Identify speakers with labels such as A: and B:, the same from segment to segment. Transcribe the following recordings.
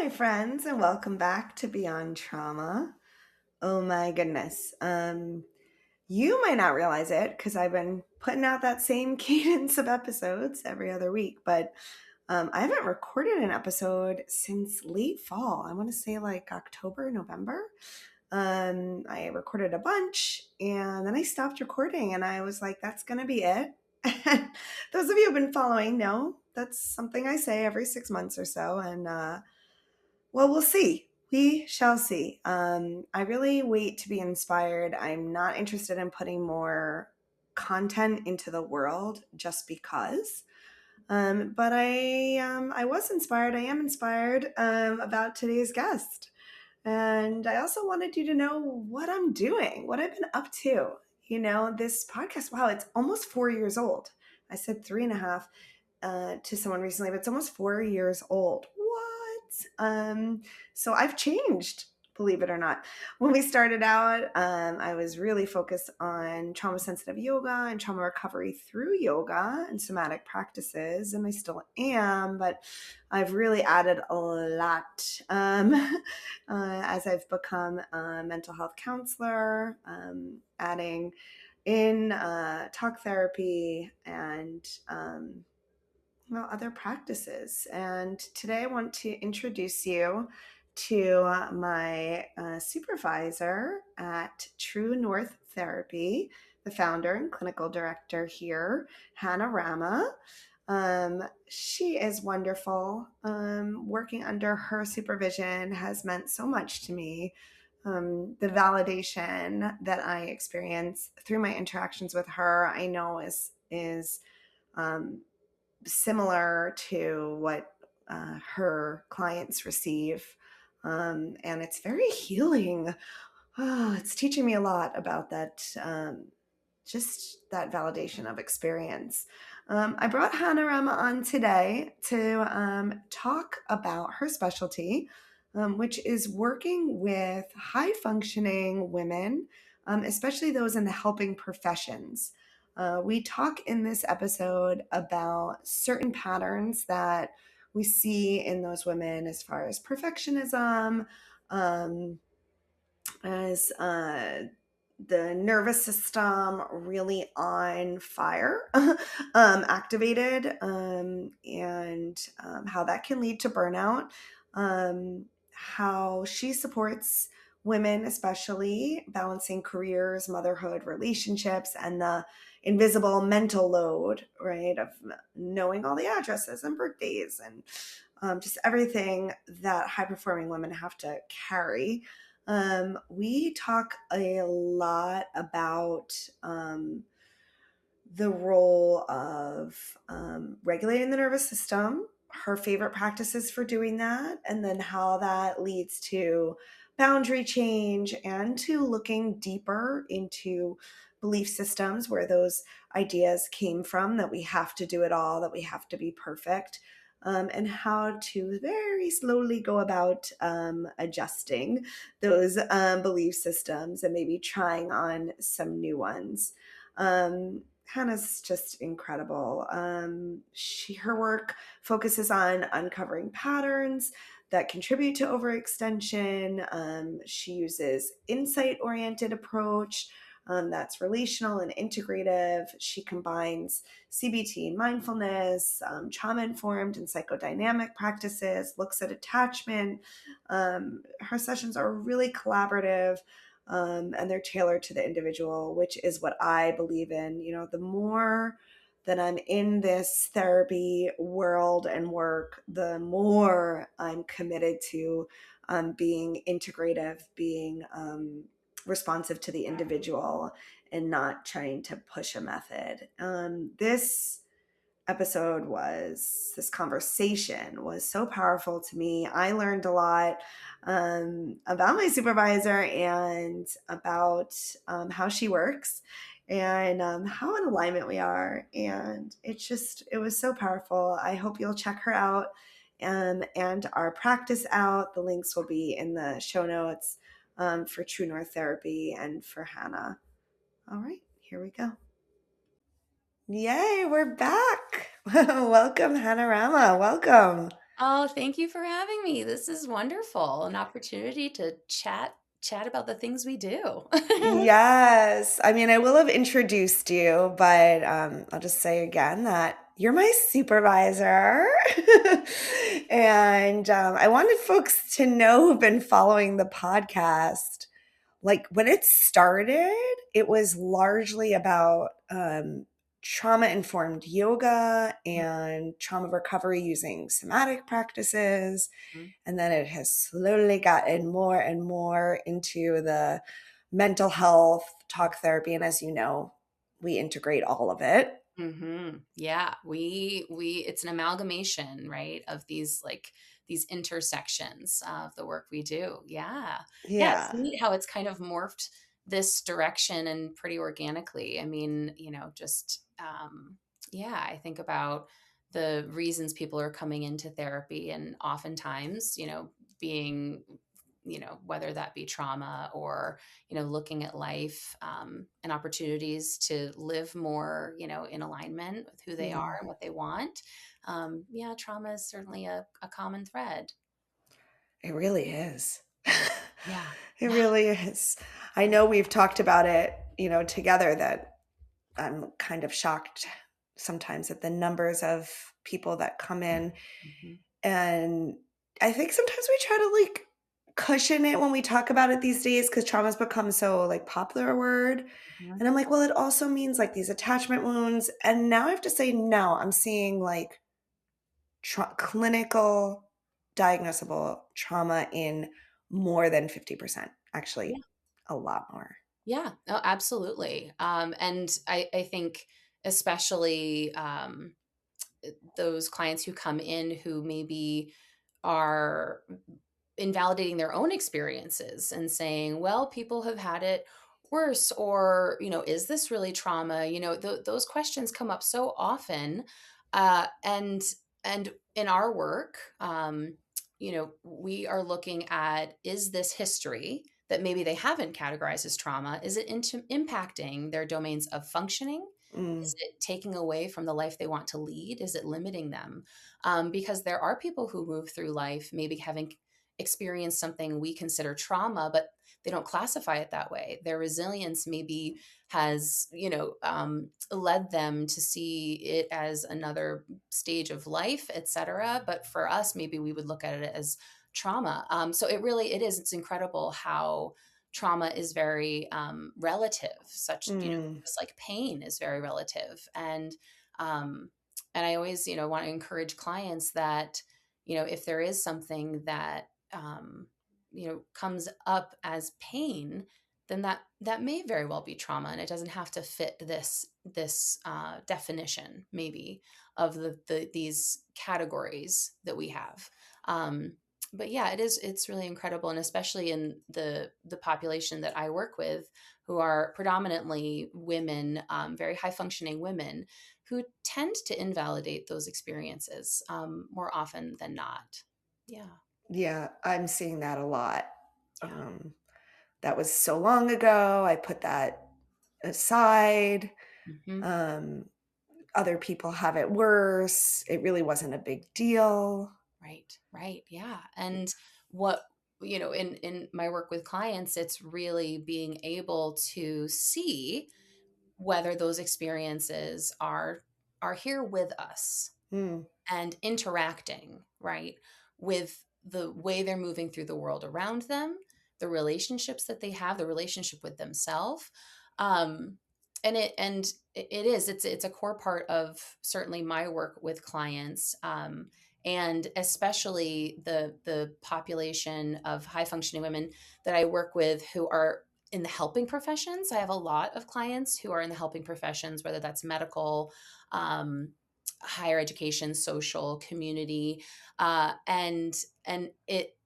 A: my friends, and welcome back to Beyond Trauma. Oh my goodness. You might not realize it because I've been putting out that same cadence of episodes every other week, but I haven't recorded an episode since late fall. I want to say like October, November. I recorded a bunch and then I stopped recording and I was like, that's going to be it. And those of you who've been following know that's something I say every 6 months or so. And well, we'll see. We shall see. I really wait to be inspired. I'm not interested in putting more content into the world just because. But I was inspired. I am inspired about today's guest. And I also wanted you to know what I'm doing, what I've been up to. This podcast, wow, it's almost 4 years old. I said 3.5 to someone recently, but it's almost 4 years old. What? So I've changed, believe it or not. When we started out, I was really focused on trauma sensitive yoga and trauma recovery through yoga and somatic practices, and I still am, but I've really added a lot as I've become a mental health counselor, adding in talk therapy and other practices. And today I want to introduce you to my supervisor at True North Therapy, the founder and clinical director here, Hannah Rama. She is wonderful. Working under her supervision has meant so much to me. The validation that I experience through my interactions with her, I know is similar to what her clients receive. And it's very healing. Oh, it's teaching me a lot about that, just that validation of experience. I brought Hannah Rama on today to talk about her specialty, which is working with high functioning women, especially those in the helping professions. We talk in this episode about certain patterns that we see in those women as far as perfectionism, as the nervous system really on fire, activated, and how that can lead to burnout, how she supports women, especially balancing careers, motherhood, relationships, and the invisible mental load, right, of knowing all the addresses and birthdays and just everything that high performing women have to carry. We talk a lot about the role of regulating the nervous system, her favorite practices for doing that, and then how that leads to boundary change and to looking deeper into belief systems where those ideas came from, that we have to do it all, that we have to be perfect. And how to very slowly go about adjusting those belief systems and maybe trying on some new ones. Hannah's just incredible. Her work focuses on uncovering patterns that contribute to overextension. She uses insight-oriented approach that's relational and integrative. She combines CBT and mindfulness, trauma-informed and psychodynamic practices, looks at attachment. Her sessions are really collaborative. And they're tailored to the individual, which is what I believe in. The more that I'm in this therapy world and work, the more I'm committed to being integrative, being responsive to the individual, and not trying to push a method. This conversation was so powerful to me. I learned a lot about my supervisor and about how she works and how in alignment we are. And it was so powerful. I hope you'll check her out and our practice out. The links will be in the show notes for True North Therapy and for Hannah. All right, here we go. Yay, we're back. Welcome, Hannah Rama. Welcome.
B: Oh, thank you for having me. This is wonderful. An opportunity to chat about the things we do.
A: Yes. I mean, I will have introduced you, but I'll just say again that you're my supervisor. And I wanted folks to know who've been following the podcast. Like when it started, it was largely about trauma informed yoga and trauma recovery using somatic practices.
B: Mhm.
A: And then it has slowly gotten more and more into the mental health, talk therapy. And as you know, we integrate all of it.
B: Yeah, we it's an amalgamation, right, of these intersections of the work we do. Yeah. Yeah, it's
A: Yeah.
B: neat how it's kind of morphed this direction and pretty organically. I mean, just yeah, I think about the reasons people are coming into therapy and oftentimes, being whether that be trauma or looking at life and opportunities to live more in alignment with who they are
A: Mm.
B: and what they want. Yeah, trauma is certainly a common thread.
A: It really is.
B: Yeah, yeah,
A: It
B: yeah,
A: really is. I
B: yeah.
A: know we've talked about it, together that I'm kind of shocked sometimes at the numbers of people that come in.
B: Mhm,
A: And I think sometimes we try to like cushion it when we talk about it these days because trauma's become so like popular a word.
B: mhm.
A: And I'm like, well, it also means like these attachment wounds. And now I have to say, no, I'm seeing like clinical diagnosable trauma in more than 50%,
B: Yeah,
A: actually, a lot more.
B: yeah, no, absolutely. And I think especially those clients who come in who maybe are invalidating their own experiences and saying, well, people have had it worse, or, is this really trauma? Those questions come up so often. And in our work, we are looking at, is this history that maybe they haven't categorized as trauma, is it impacting their domains of functioning?
A: Mm,
B: Is it taking away from the life they want to lead? Is it limiting them? Because there are people who move through life maybe having experienced something we consider trauma, but they don't classify it that way. Their resilience maybe has, led them to see it as another stage of life, etc. But for us, maybe we would look at it as trauma. So it's incredible how trauma is very relative. Such,
A: mm,
B: just like pain is very relative. Um, and I always, want to encourage clients that, if there is something that comes up as pain, then that may very well be trauma, and it doesn't have to fit this definition maybe of these categories that we have. Um, but yeah, it's really incredible, and especially in the population that I work with, who are predominantly women, very high functioning women, who tend to invalidate those experiences more often than not. Yeah.
A: yeah, I'm seeing that a lot.
B: Yeah.
A: Um, that was so long ago. I put that aside.
B: Hmm.
A: Um, Other people have it worse. It really wasn't a big deal.
B: Right. Right. Yeah. And what, in my work with clients, it's really being able to see whether those experiences are here with us
A: Mm,
B: and interacting, right, with the way they're moving through the world around them, the relationships that they have, the relationship with themselves. Um, and it is, it's a core part of certainly my work with clients. And especially the population of high functioning women that I work with who are in the helping professions. I have a lot of clients who are in the helping professions, whether that's medical, um, higher education, social, community, and it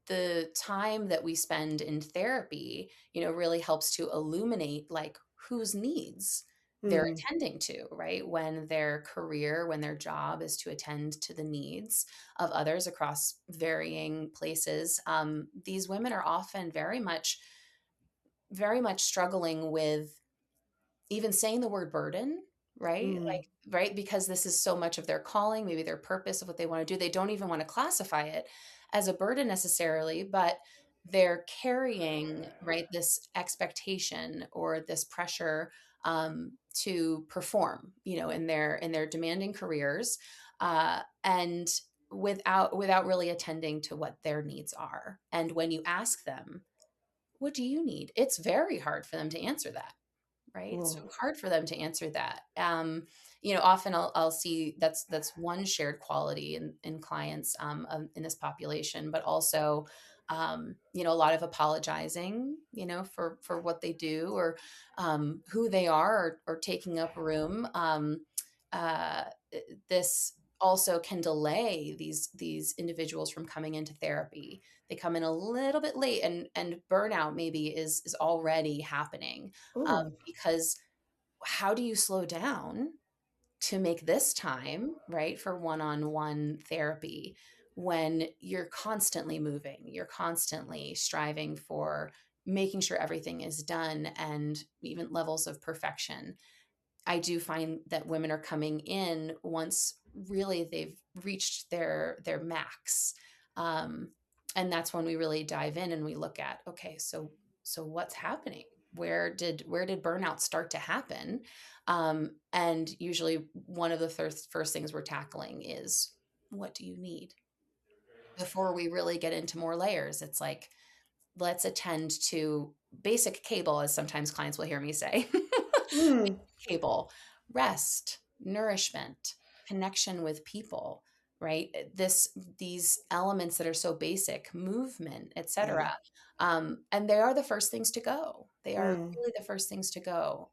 B: the time that we spend in therapy, really helps to illuminate like whose needs they're
A: mm,
B: attending to, right? When their job is to attend to the needs of others across varying places, these women are often very much struggling with even saying the word burden, right?
A: Mm.
B: Right? Because this is so much of their calling, maybe their purpose of what they want to do. They don't even want to classify it as a burden necessarily, but they're carrying, right, this expectation or this pressure to perform, in their demanding careers, and without really attending to what their needs are. And when you ask them, "What do you need?" It's very hard for them to answer that, right? It's so
A: Oh.
B: hard for them to answer that. Often I'll see that's one shared quality in clients, in this population, but also, a lot of apologizing, for what they do, or who they are, or taking up room. Uh, this also can delay these individuals from coming into therapy. They come in a little bit late, and burnout maybe is already happening,
A: Oh.
B: because how do you slow down to make this time, right, for one-on-one therapy when you're constantly moving, you're constantly striving for making sure everything is done, and even levels of perfection. I do find that women are coming in once really they've reached their max. Um, and that's when we really dive in and we look at, okay, so what's happening? Where did burnout start to happen? And usually one of the first things we're tackling is, what do you need? Before we really get into more layers, it's like, let's attend to basic cable, as sometimes clients will hear me say.
A: Mm.
B: Cable, rest, nourishment, connection with people, right? These elements that are so basic, movement,
A: Yeah.
B: etc. And they are the first things to go. They are
A: Mm.
B: really the first things to go,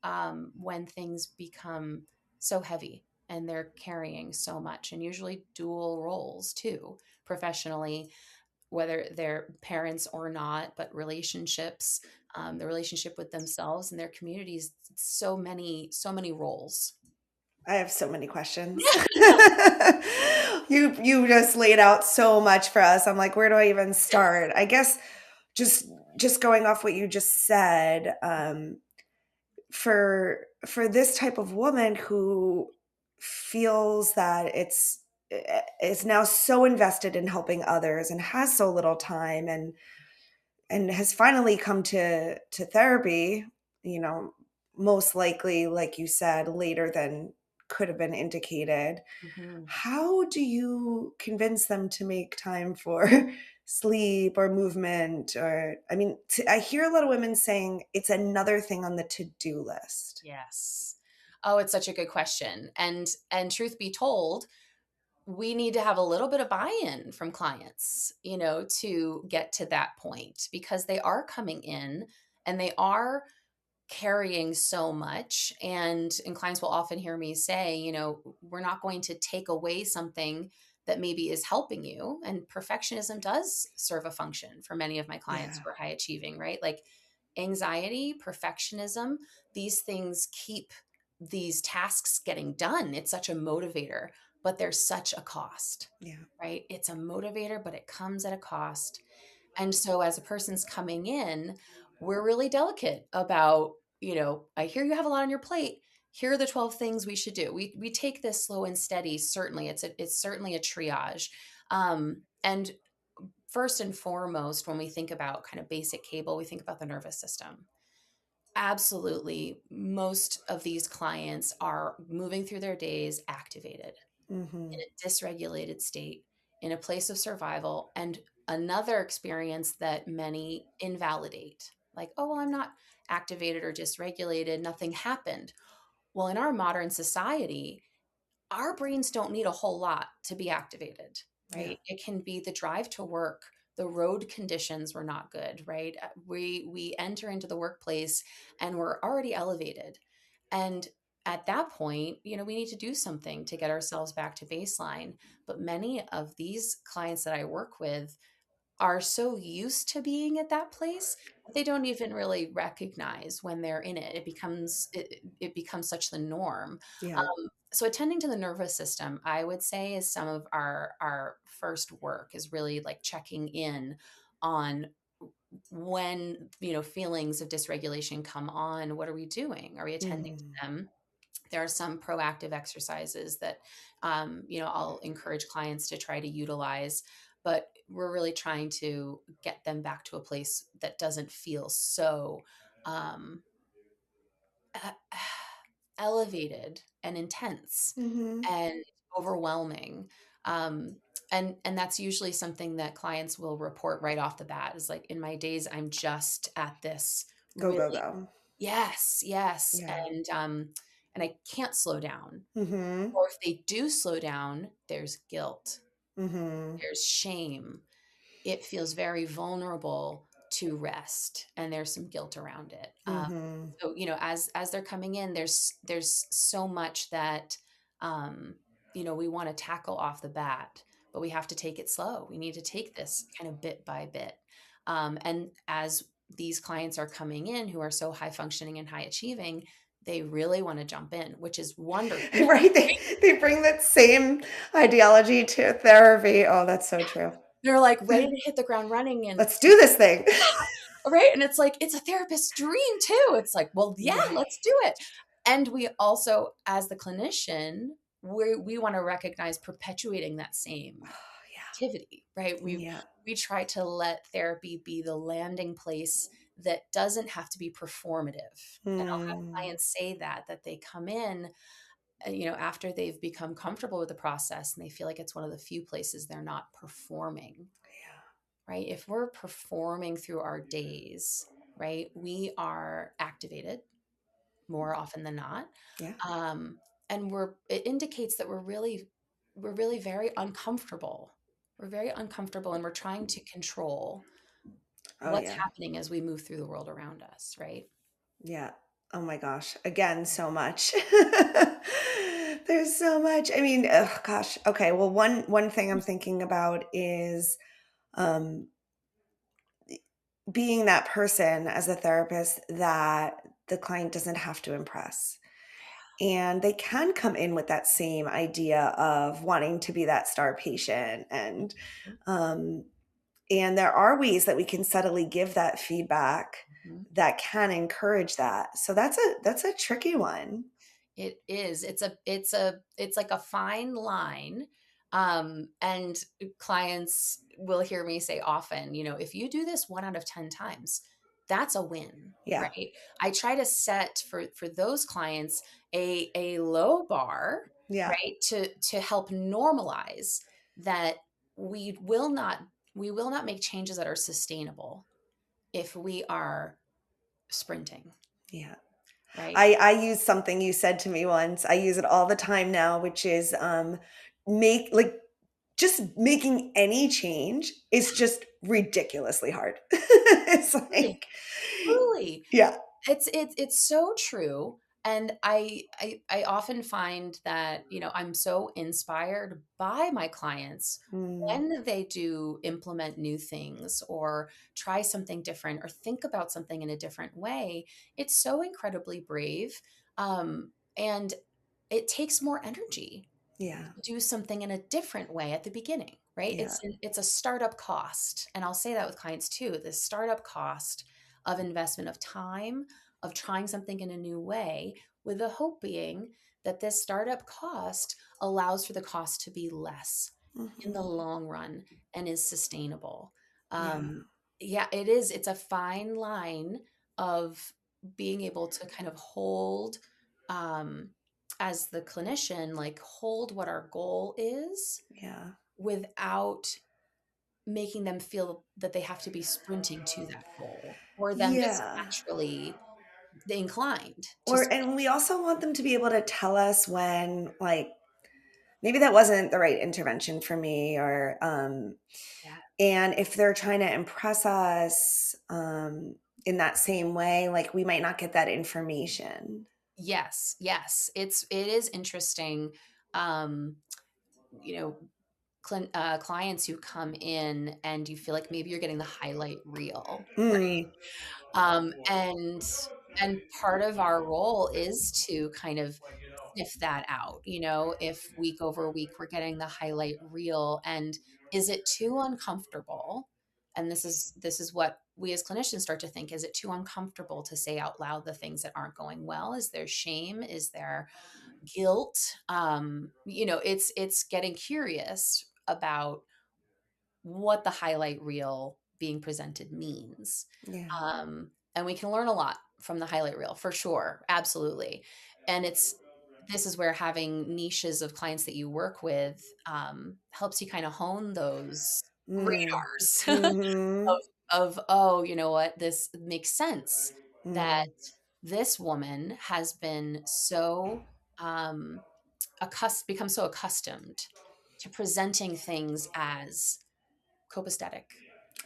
B: when things become so heavy and they're carrying so much, and usually dual roles too, professionally, whether they're parents or not, but relationships, the relationship with themselves and their communities, so many roles.
A: I have so many questions. You just laid out so much for us. I'm like, where do I even start? I guess just just going off what you just said, for this type of woman who feels that is now so invested in helping others and has so little time, and has finally come to therapy, you know, most likely, like you said, later than could have been indicated.
B: Mhm.
A: How do you convince them to make time for sleep or movement? Or, I mean, I hear a lot of women saying it's another thing on the to-do list.
B: Yes. Oh, it's such a good question. And truth be told, we need to have a little bit of buy-in from clients, to get to that point, because they are coming in and they are carrying so much, and clients will often hear me say, we're not going to take away something that maybe is helping you. And perfectionism does serve a function for many of my clients
A: Yeah.
B: who are high achieving, right? Like anxiety, perfectionism, these things keep these tasks getting done. It's such a motivator, but there's such a cost,
A: Yeah.
B: right? It's a motivator, but it comes at a cost. And so as a person's coming in, we're really delicate about, I hear you have a lot on your plate. Here are the 12 things we should do. We take this slow and steady. Certainly, it's certainly a triage. And first and foremost, when we think about kind of basic cable, we think about the nervous system. Absolutely, most of these clients are moving through their days activated, in
A: Hmm.
B: a dysregulated state, in a place of survival, and another experience that many invalidate. Like, oh, well, I'm not activated or dysregulated, nothing happened. Well, in our modern society, our brains don't need a whole lot to be activated,
A: Yeah.
B: right? It can be the drive to work. The road conditions were not good, right? We enter into the workplace and we're already elevated. And at that point, we need to do something to get ourselves back to baseline. But many of these clients that I work with are so used to being at that place that they don't even really recognize when they're in it. It becomes such the norm.
A: Yeah.
B: So attending to the nervous system, I would say, is some of our first work, is really like checking in on when feelings of dysregulation come on. What are we doing? Are we attending to
A: Hmm.
B: them? There are some proactive exercises that, I'll encourage clients to try to utilize, but we're really trying to get them back to a place that doesn't feel so um, e- elevated and intense
A: Mm-hmm.
B: and overwhelming. Um, and that's usually something that clients will report right off the bat, is like, in my days, I'm just at this
A: Go, go,
B: really,
A: go.
B: yes, yes,
A: Yeah.
B: and I can't slow down.
A: Mm-hmm.
B: Or if they do slow down, there's guilt,
A: Mm-hmm.
B: there's shame. It feels very vulnerable to rest, and there's some guilt around it.
A: Mm-hmm.
B: So, as they're coming in, there's so much that, um, we want to tackle off the bat, but we have to take it slow. We need to take this kind of bit by bit. And as these clients are coming in who are so high functioning and high achieving, they really want to jump in, which is wonderful.
A: Right. They bring that same ideology to therapy. Oh, that's so true.
B: They're like ready to hit the ground running, and
A: Let's do this thing.
B: right? And it's like, it's a therapist's dream too. It's like, well, yeah,
A: Right.
B: let's do it. And we also, as the clinician, we want to recognize perpetuating that same
A: Oh,
B: activity, right?
A: yeah.
B: We
A: Yeah.
B: we try to let therapy be the landing place that doesn't have to be performative. And I'll have
A: Mm.
B: clients say that they come in, after they've become comfortable with the process, and they feel like it's one of the few places they're not performing, right? If we're performing through our days, right, we are activated more often than not.
A: Yeah.
B: Um, and it indicates that we're really very uncomfortable. We're very uncomfortable, and we're trying to control
A: Oh,
B: what's
A: yeah.
B: happening as we move through the world around us, right?
A: Yeah. Oh my gosh. Again, so much. There's so much. I mean, oh gosh. Okay. Well, one thing I'm thinking about is um being that person as a therapist that the client doesn't have to impress. And they can come in with that same idea of wanting to be that star patient,
B: Mhm.
A: um and there are ways that we can subtly give that feedback
B: Mhm.
A: that can encourage that. So that's a tricky one.
B: It is. It's like a fine line. And clients will hear me say often, if you do this 1 out of 10 times, that's a win,
A: Yeah.
B: right? I try to set for those clients a low bar,
A: Yeah.
B: right? To help normalize that we will not we will not make changes that are sustainable if we are sprinting,
A: Yeah.
B: right?
A: I use something you said to me once. I use it all the time now, which is make like just making any change is just ridiculously hard. It's
B: Really,
A: like
B: truly.
A: yeah.
B: It's so true. And I often find that, I'm so inspired by my clients
A: Mm,
B: when they do implement new things or try something different or think about something in a different way. It's so incredibly brave. And it takes more energy
A: yeah.
B: do something in a different way at the beginning, right?
A: Yeah.
B: It's a startup cost. And I'll say that with clients too, the startup cost of investment of time, of trying something in a new way, with the hope being that this startup cost allows for the cost to be less in the
A: Mhm.
B: long run and is sustainable.
A: Yeah.
B: Yeah, it is. It's a fine line of being able to kind of hold, um, as the clinician, like hold what our goal is
A: Yeah.
B: without making them feel that they have to be sprinting to that goal, or them just
A: Yeah.
B: naturally inclined to
A: Or
B: sprint.
A: and we also want them to be able to tell us when like maybe that wasn't the right intervention for me or
B: Yeah.
A: and if they're trying to impress us in that same way, like we might not get that information.
B: Yes, yes. It is interesting. Um, you know, clients who come in and you feel like maybe you're getting the highlight reel, right?
A: Mm,
B: And part of our role is to kind of sniff that out, if week over week we're getting the highlight reel, and is it too uncomfortable And this is what we as clinicians start to think: is it too uncomfortable to say out loud the things that aren't going well? Is there shame? Is there guilt? It's getting curious about what the highlight reel being presented means.
A: Yeah.
B: And we can learn a lot from the highlight reel, for sure. Absolutely. And this is where having niches of clients that you work with helps you kind of hone those
A: Mm.
B: radars
A: Mm-hmm.
B: oh, you know what? This makes sense that
A: Mm.
B: this woman has been so um, become so accustomed to presenting things as copacetic.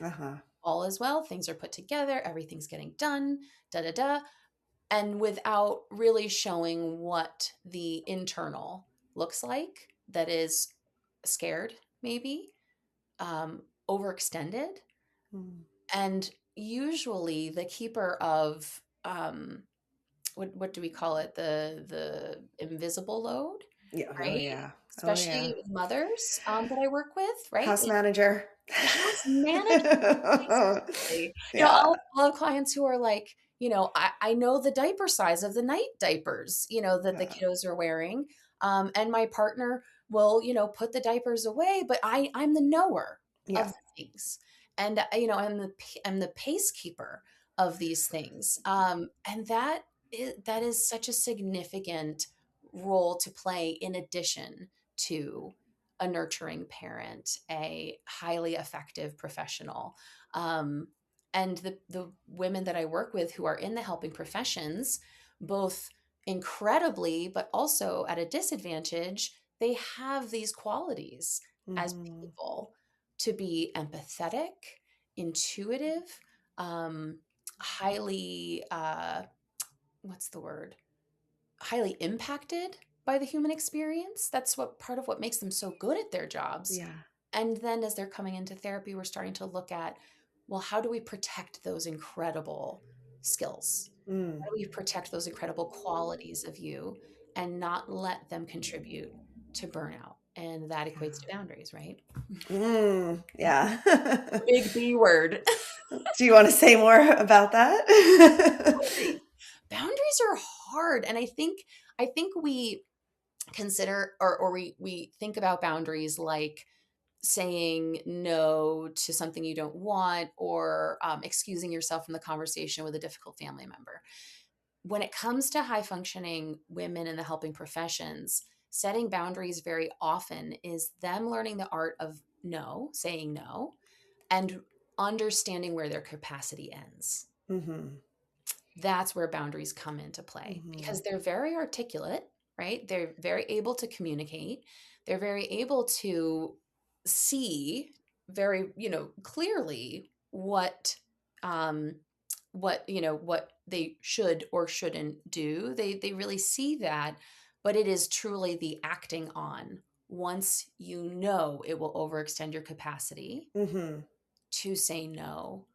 A: Uh-huh.
B: All is well, things are put together, everything's getting done, da da da. And without really showing what the internal looks like, that is scared, maybe, overextended.
A: Mm.
B: And usually the keeper of what do we call it? The invisible load,
A: Yeah. Oh,
B: right?
A: yeah. Oh, yeah.
B: Especially mothers that I work with, right?
A: House manager.
B: The house manager. Exactly.
A: Yeah.
B: I'll have clients who are like, I know the diaper size of the night diapers, that the
A: Yeah.
B: kiddos are wearing. And my partner will, put the diapers away, but I'm the knower of
A: Yeah.
B: the things. And, I'm the pace keeper of these things. And that is such a significant role to play in addition to a nurturing parent, a highly effective professional. Um, and the women that I work with who are in the helping professions, both incredibly, but also at a disadvantage, they have these qualities as
A: Mm-hmm.
B: people to be empathetic, intuitive, highly, what's the word? Highly impacted by the human experience. That's what part of what makes them so good at their jobs.
A: Yeah.
B: And then as they're coming into therapy, we're starting to look at, well, how do we protect those incredible skills?
A: Mm.
B: How do we protect those incredible qualities of you and not let them contribute to burnout? And that equates to
A: Yeah.
B: boundaries, right?
A: Mm. Yeah.
B: Big B word.
A: Do you want to say more about that?
B: Boundaries. Boundaries are hard. And I think we consider or we think about boundaries like saying no to something you don't want, or excusing yourself from the conversation with a difficult family member. When it comes to high functioning women in the helping professions, setting boundaries very often is them learning the art of no, saying no, and understanding where their capacity ends.
A: Mm-hmm.
B: That's where boundaries come into play
A: Mm-hmm.
B: because they're very articulate, right? They're very able to communicate. They're very able to see very, clearly um what they should or shouldn't do. They really see that, but it is truly the acting on. Once you know it will overextend your capacity,
A: Mm-hmm.
B: to say no,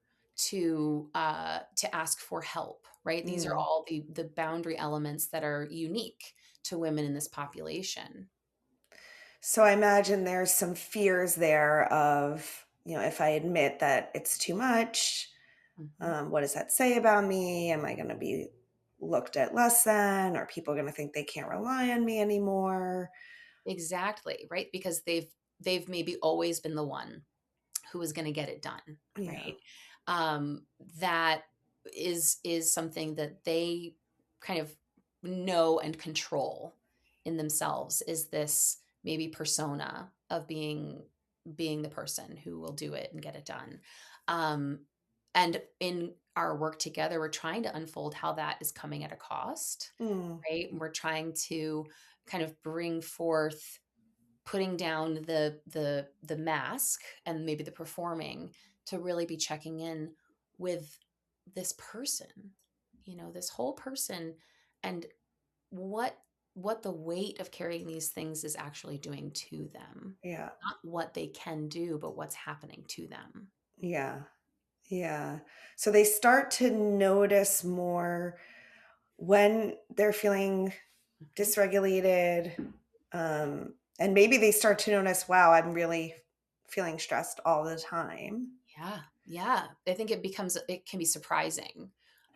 B: to ask for help, right? These are
A: Mm.
B: all the boundary elements that are unique to women in this population.
A: So I imagine there's some fears there of, if I admit that it's too much,
B: Mhm.
A: what does that say about me? Am I going to be looked at less than? Are people going to think they can't rely on me anymore?
B: Exactly, right? Because they've maybe always been the one who is going to get it done,
A: Yeah.
B: right? That is something that they kind of know and control in themselves, is this maybe persona of being the person who will do it and get it done. um, and in our work together, we're trying to unfold how that is coming at a cost,
A: Mm.
B: right? And we're trying to kind of bring forth putting down the mask and maybe the performing, to really be checking in with this person, this whole person, and what what the weight of carrying these things is actually doing to them,
A: Yeah.
B: not what they can do, but what's happening to them.
A: Yeah. Yeah. So they start to notice more when they're feeling
B: Mhm.
A: dysregulated. And maybe they start to notice, wow, I'm really feeling stressed all the time.
B: Yeah, Yeah, I think it can be surprising.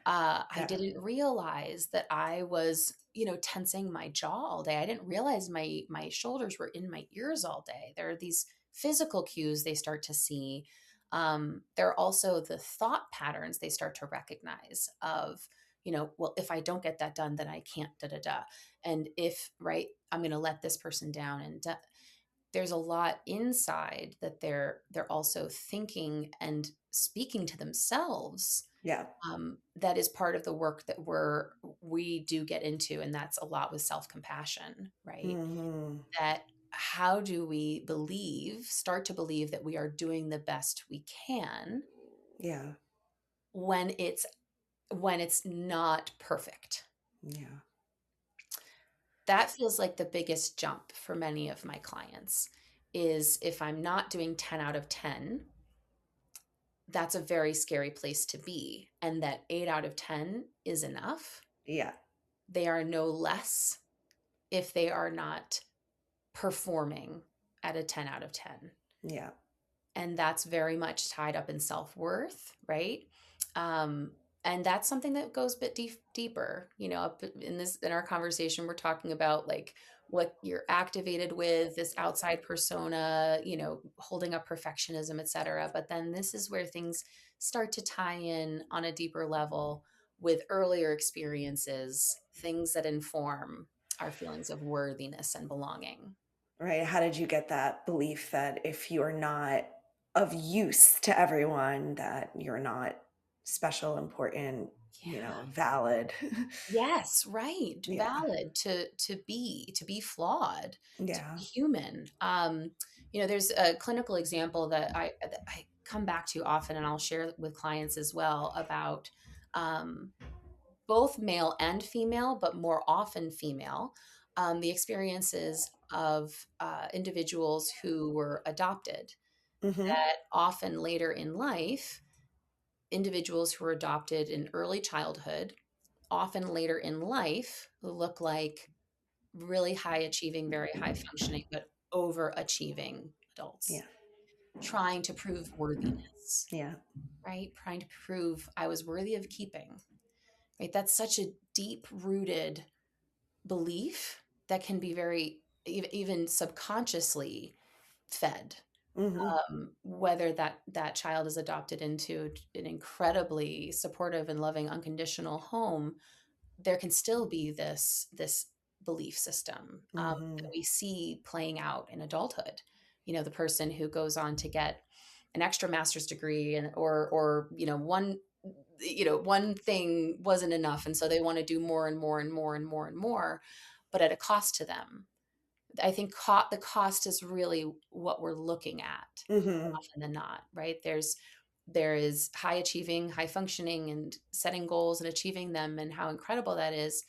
B: I
A: Yeah.
B: didn't realize that I was, tensing my jaw all day. I didn't realize my shoulders were in my ears all day. There are these physical cues they start to see. There are also the thought patterns they start to recognize of, well, if I don't get that done, then I can't da da da. And if, right, I'm going to let this person down, and there's a lot inside that they're also thinking and speaking to themselves,
A: Yeah.
B: that is part of the work that we do get into, and that's a lot with self-compassion, right?
A: Hmm.
B: That how do we start to believe that we are doing the best we can
A: Yeah.
B: when it's not perfect.
A: Yeah.
B: That feels like the biggest jump for many of my clients, is if I'm not doing 10 out of 10, that's a very scary place to be. And that 8 out of 10 is enough.
A: Yeah.
B: They are no less if they are not performing at a 10 out of 10.
A: Yeah.
B: And that's very much tied up in self-worth, right? um, and that's something that goes a bit deeper, up in our conversation we're talking about like what you're activated with, this outside persona, holding up perfectionism, etc. But then this is where things start to tie in on a deeper level with earlier experiences, things that inform our feelings of worthiness and belonging.
A: Right. How did you get that belief that if you're not of use to everyone, that you're not special, important,
B: Yeah.
A: valid?
B: Yes, right.
A: Yeah.
B: Valid to be flawed, to be
A: Yeah.
B: human. There's a clinical example that I come back to often, and I'll share with clients as well about um, both male and female, but more often female, the experiences of individuals who were adopted.
A: Hmm.
B: That often later in life, individuals who were adopted in early childhood often later in life look like really high achieving, very high functioning, but overachieving adults
A: Yeah.
B: trying to prove worthiness,
A: Yeah.
B: right? Trying to prove I was worthy of keeping, right? That's such a deep rooted belief that can be very, even subconsciously fed.
A: Hmm.
B: Whether that child is adopted into an incredibly supportive and loving unconditional home, there can still be this belief system that
A: Hmm.
B: we see playing out in adulthood. The person who goes on to get an extra master's degree, and or one thing wasn't enough, and so they want to do more and more and more and more and more, but at a cost to them. I think the cost is really what we're looking at more
A: Hmm.
B: often than not, right? There is high achieving, high functioning, and setting goals and achieving them, and how incredible that is.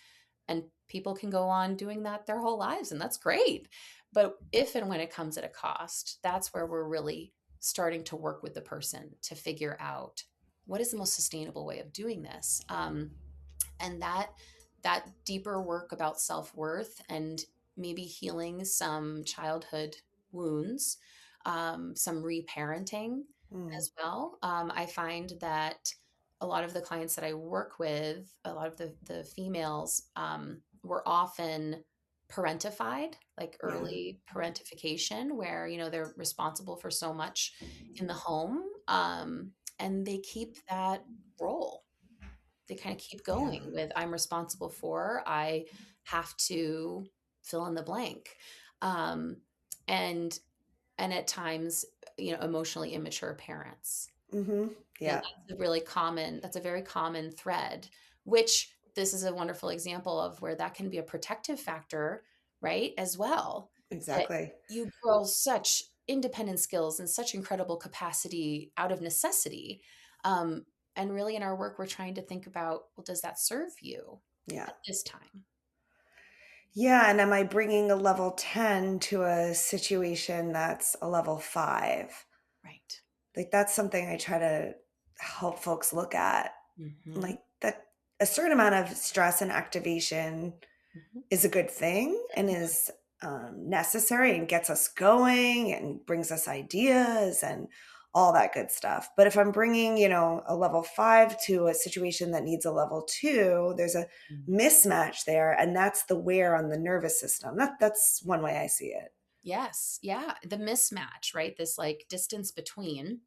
B: And people can go on doing that their whole lives, and that's great. But if and when it comes at a cost, that's where we're really starting to work with the person to figure out what is the most sustainable way of doing this. And that deeper work about self-worth and maybe healing some childhood wounds, some reparenting
A: Mm.
B: as well. I find that a lot of the clients that I work with, a lot of the females, were often parentified, like
A: Yeah.
B: early parentification, where they're responsible for so much in the home, and they keep that role. They kind of keep
A: Yeah.
B: going with I'm responsible for, I have to fill in the blank. Um, and and at times, emotionally immature parents.
A: Hmm.
B: And
A: Yeah.
B: that's a very common thread, which this is a wonderful example of where that can be a protective factor, right? As well. That
A: Exactly.
B: you grow such independent skills and such incredible capacity out of necessity. Um, and really in our work, we're trying to think about, well, does that serve you
A: Yeah.
B: at this time?
A: Yeah. And am I bringing a level 10 to a situation that's a level 5?
B: Right.
A: Like, that's something I try to help folks look at.
B: Hmm.
A: Like, that a certain amount of stress and activation
B: Hmm.
A: is a good thing and is necessary and gets us going and brings us ideas and all that good stuff. But if I'm bringing, a level 5 to a situation that needs a level 2, there's a
B: Mm.
A: mismatch there, and that's the wear on the nervous system. That's one way I see it.
B: Yes. Yeah. The mismatch, right? This like distance between.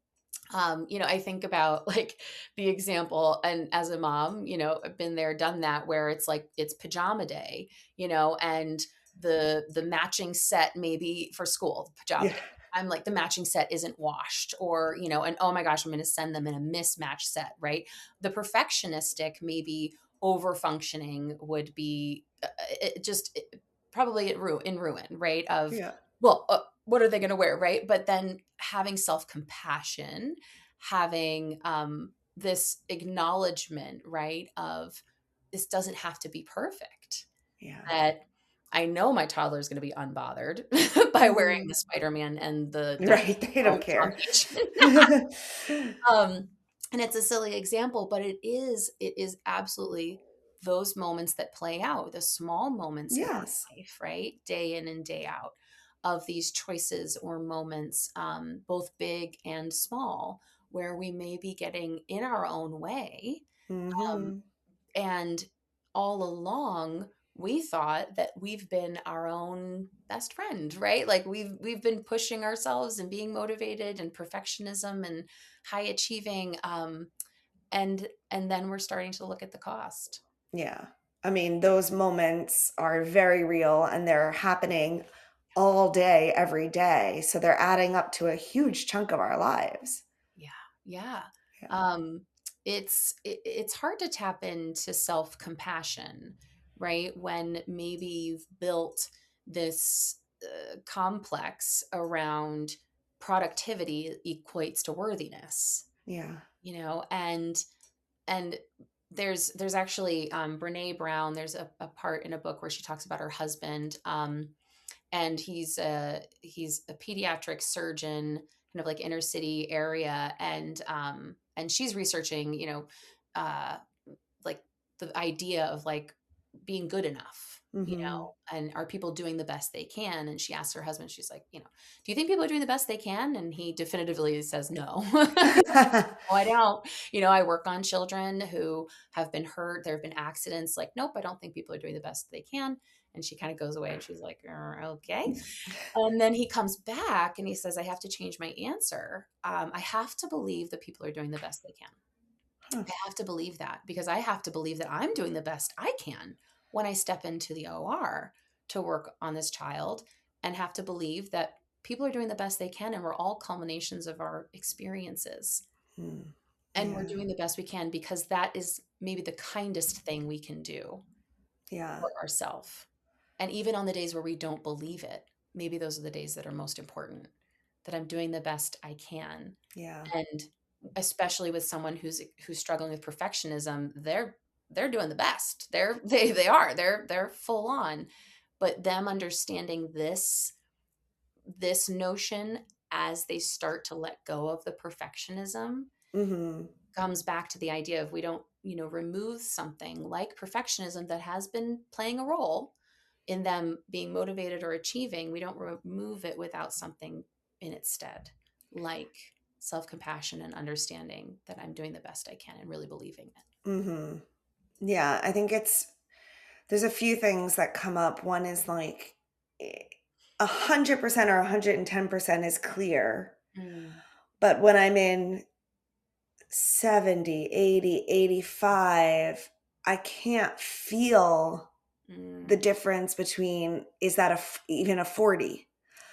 B: I think about like the example, and as a mom, I've been there, done that, where it's like it's pajama day, and the matching set maybe for school, pajama
A: Yeah.
B: day. I'm like the matching set isn't washed, or and oh my gosh, I'm going to send them in a mismatched set, right? The perfectionistic, maybe over functioning would be probably in ruin, right? Of
A: Yeah.
B: well, what are they going to wear, right? But then having self compassion, having this acknowledgement, right, of this doesn't have to be perfect.
A: Yeah.
B: That I know my toddler is going to be unbothered by wearing
A: Mhm.
B: the Spider Man and the
A: Right. They don't
B: Palm
A: care.
B: Beach. um, and it's a silly example, but it is absolutely those moments that play out, the small moments in
A: Yes.
B: our life, right? Day in and day out, of these choices or moments, both big and small, where we may be getting in our own way. Um,
A: Mhm.
B: and all along, we thought that we've been our own best friend, right? Like we've been pushing ourselves and being motivated and perfectionism and high achieving, and then we're starting to look at the cost.
A: Yeah. I mean, those moments are very real and they're happening all day, every day. So they're adding up to a huge chunk of our lives.
B: Yeah, yeah.
A: Yeah.
B: Um, it's hard to tap into self compassion, right? When maybe you've built this complex around productivity equates to worthiness,
A: Yeah.
B: and there's actually Brene Brown. There's a part in a book where she talks about her husband. And he's a pediatric surgeon, kind of like inner city area, and she's researching, uh, like the idea of like being good enough,
A: Mhm.
B: and are people doing the best they can? And she asks her husband, she's like, do you think people are doing the best they can? And he definitively says no. No, I don't. I work on children who have been hurt. There have been accidents. Like, nope, I don't think people are doing the best they can. And she kind of goes away and she's like, okay. And then he comes back and he says, I have to change my answer. I have to believe that people are doing the best they can.
A: Huh.
B: I have to believe that, because I have to believe that I'm doing the best I can when I step into the OR to work on this child, and have to believe that people are doing the best they can, and we're all culminations of our experiences,
A: Mm.
B: and we're
A: Yeah.
B: doing the best we can, because that is maybe the kindest thing we can do
A: Yeah.
B: for ourselves. And even on the days where we don't believe it, maybe those are the days that are most important, that I'm doing the best I can.
A: Yeah.
B: And especially with someone who's struggling with perfectionism, they're doing the best. They're full on. But them understanding this notion as they start to let go of the perfectionism,
A: Mhm.
B: comes back to the idea of, we don't, remove something like perfectionism that has been playing a role in them being motivated or achieving. We don't remove it without something in its stead, like self compassion and understanding that I'm doing the best I can and really believing it.
A: Mhm. Yeah, I think there's a few things that come up. One is like 100% or 110% is clear.
B: Mm,
A: But when I'm in 70, 80, 85, I can't feel the
B: mm,
A: difference between, is that even a 40?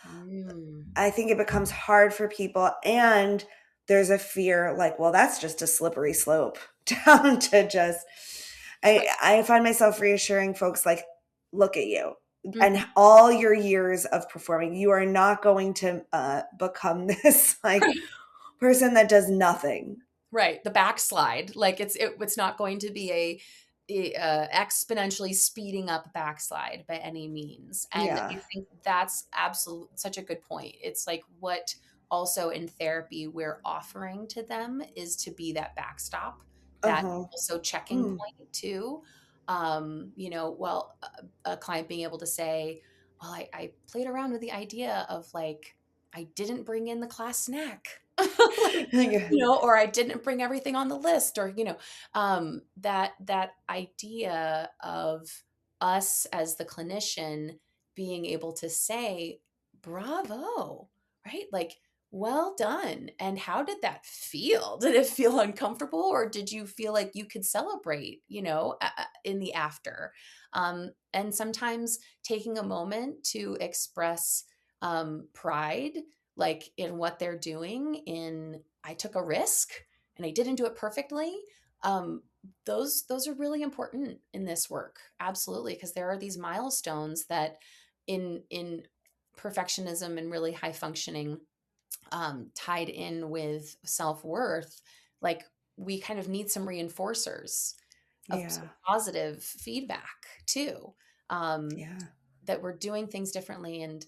B: mm.
A: I think it becomes hard for people, and there's a fear like, well, that's just a slippery slope down to just I find myself reassuring folks like, look at you and
B: Mhm.
A: all your years of performing. You are not going to become this like person that does nothing.
B: Right, the backslide, like it's not going to be a exponentially speeding up backslide by any means. And I
A: Yeah.
B: think that's absolute such a good point. It's like what also in therapy we're offering to them is to be that backstop, that
A: Uh-huh.
B: also checking
A: Mm.
B: point too. Well, a client being able to say, well, I played around with the idea of like, I didn't bring in the class snack.
A: Yeah.
B: or I didn't bring everything on the list, or, that idea of us as the clinician being able to say, bravo, right? Like, well done. And how did that feel? Did it feel uncomfortable, or did you feel like you could celebrate, in the after? And sometimes taking a moment to express pride, like in what they're doing, in I took a risk and I didn't do it perfectly. Um, those are really important in this work, absolutely, because there are these milestones that in perfectionism and really high functioning, tied in with self worth, like we kind of need some reinforcers of some
A: Yeah.
B: positive feedback too, um,
A: Yeah.
B: that we're doing things differently, and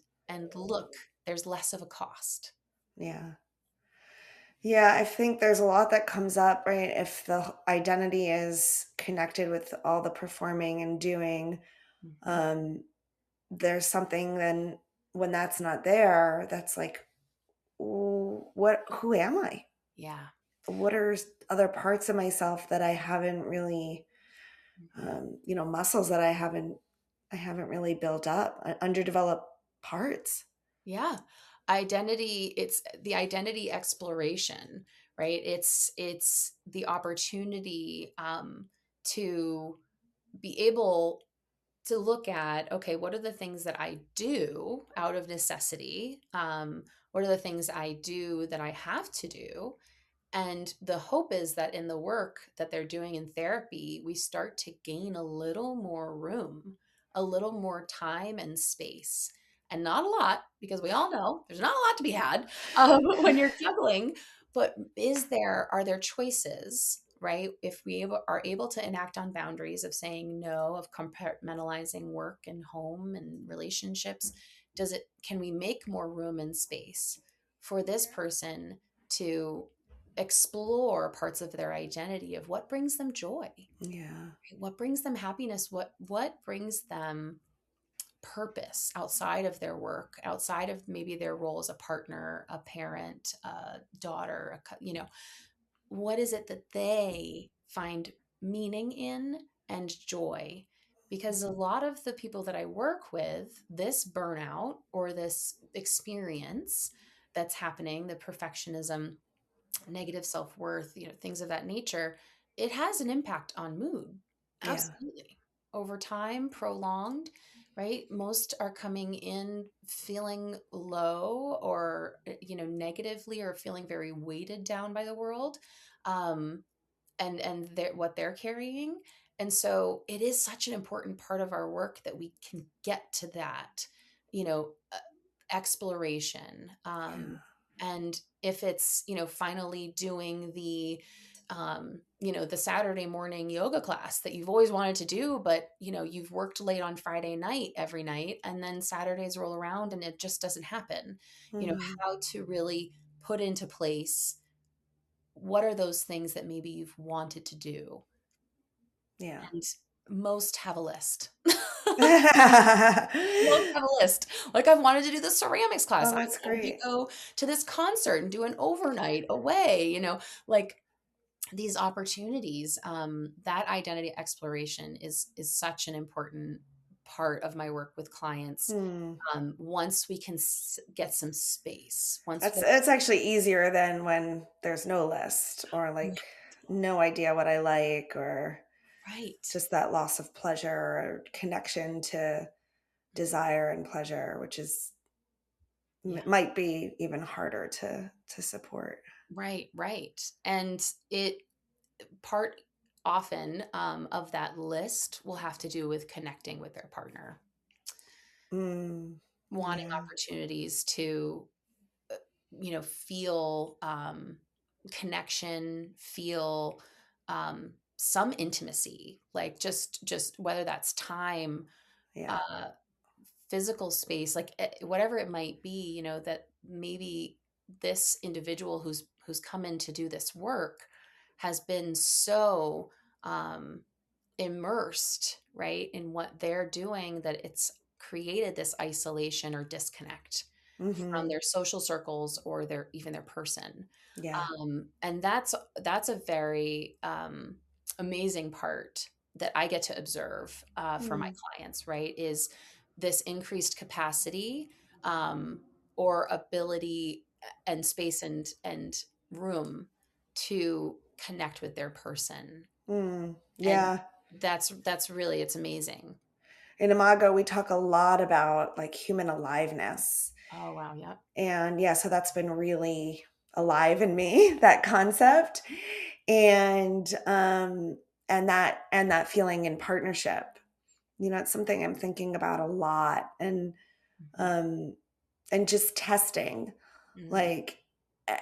B: look, there's less of a cost.
A: Yeah. Yeah, I think there's a lot that comes up, right? If the identity is connected with all the performing and doing,
B: Mhm.
A: um, there's something then when that's not there, that's like, who am I?
B: Yeah.
A: What are other parts of myself that I haven't really,
B: Mhm.
A: muscles that I haven't really built up, underdeveloped parts.
B: Yeah. Identity, it's the identity exploration, right? It's the opportunity, to be able to look at, okay, what are the things that I do out of necessity? What are the things I do that I have to do? And the hope is that in the work that they're doing in therapy, we start to gain a little more room, a little more time and space. And not a lot, because we all know there's not a lot to be had, when you're juggling. But are there choices, right? If are able to enact on boundaries of saying no, of compartmentalizing work and home and relationships, can we make more room and space for this person to explore parts of their identity of what brings them joy,
A: Yeah.
B: what brings them happiness, what brings them purpose outside of their work, outside of maybe their role as a partner, a parent, a daughter, what is it that they find meaning in and joy? Because a lot of the people that I work with, this burnout or this experience that's happening, the perfectionism, negative self-worth, things of that nature, it has an impact on mood.
A: Yeah.
B: Absolutely. Over time, prolonged, right? Most are coming in feeling low, or negatively, or feeling very weighted down by the world. Um, and what they're carrying. And so it is such an important part of our work that we can get to that, you know uh, exploration.
A: Yeah.
B: And if it's, finally doing the Saturday morning yoga class that you've always wanted to do, but you've worked late on Friday night every night, and then Saturdays roll around and it just doesn't happen.
A: Mm,
B: How to really put into place, what are those things that maybe you've wanted to do?
A: yeah.
B: And most have a list. Most
A: Oh,
B: have a list. Like, I've wanted to do the ceramics class. I
A: that's
B: wanted to
A: great.
B: go to this concert and do an overnight away, like these opportunities. That identity exploration is such an important part of my work with clients.
A: Hmm.
B: Once we can get some space, once
A: That's
B: we're
A: it's actually easier than when there's no list or like no idea what I like or
B: right.
A: just that loss of pleasure or connection to desire and pleasure, which is
B: Yeah.
A: might be even harder to support.
B: Right, right. And it part often, of that list will have to do with connecting with their partner,
A: Mm,
B: wanting
A: yeah,
B: opportunities to, feel, connection, feel, some intimacy, like just whether that's time,
A: yeah,
B: uh, physical space, like, whatever it might be, that maybe this individual who's come in to do this work has been so, um, immersed, right, in what they're doing, that it's created this isolation or disconnect. from
A: Mm-hmm.
B: their social circles or their even their person.
A: Yeah.
B: And that's a very amazing part that I get to observe for my
A: Mm.
B: clients, right? Is this increased capacity um, or ability and space and room to connect with their person.
A: Mm.
B: And
A: Yeah.
B: that's really, it's amazing.
A: In Imago, we talk a lot about like human aliveness.
B: Oh wow, yeah.
A: And yeah, so that's been really alive in me, that concept. And and that feeling in partnership. It's something I'm thinking about a lot.
B: Mhm.
A: Um and just testing.
B: Mm,
A: Like, eh,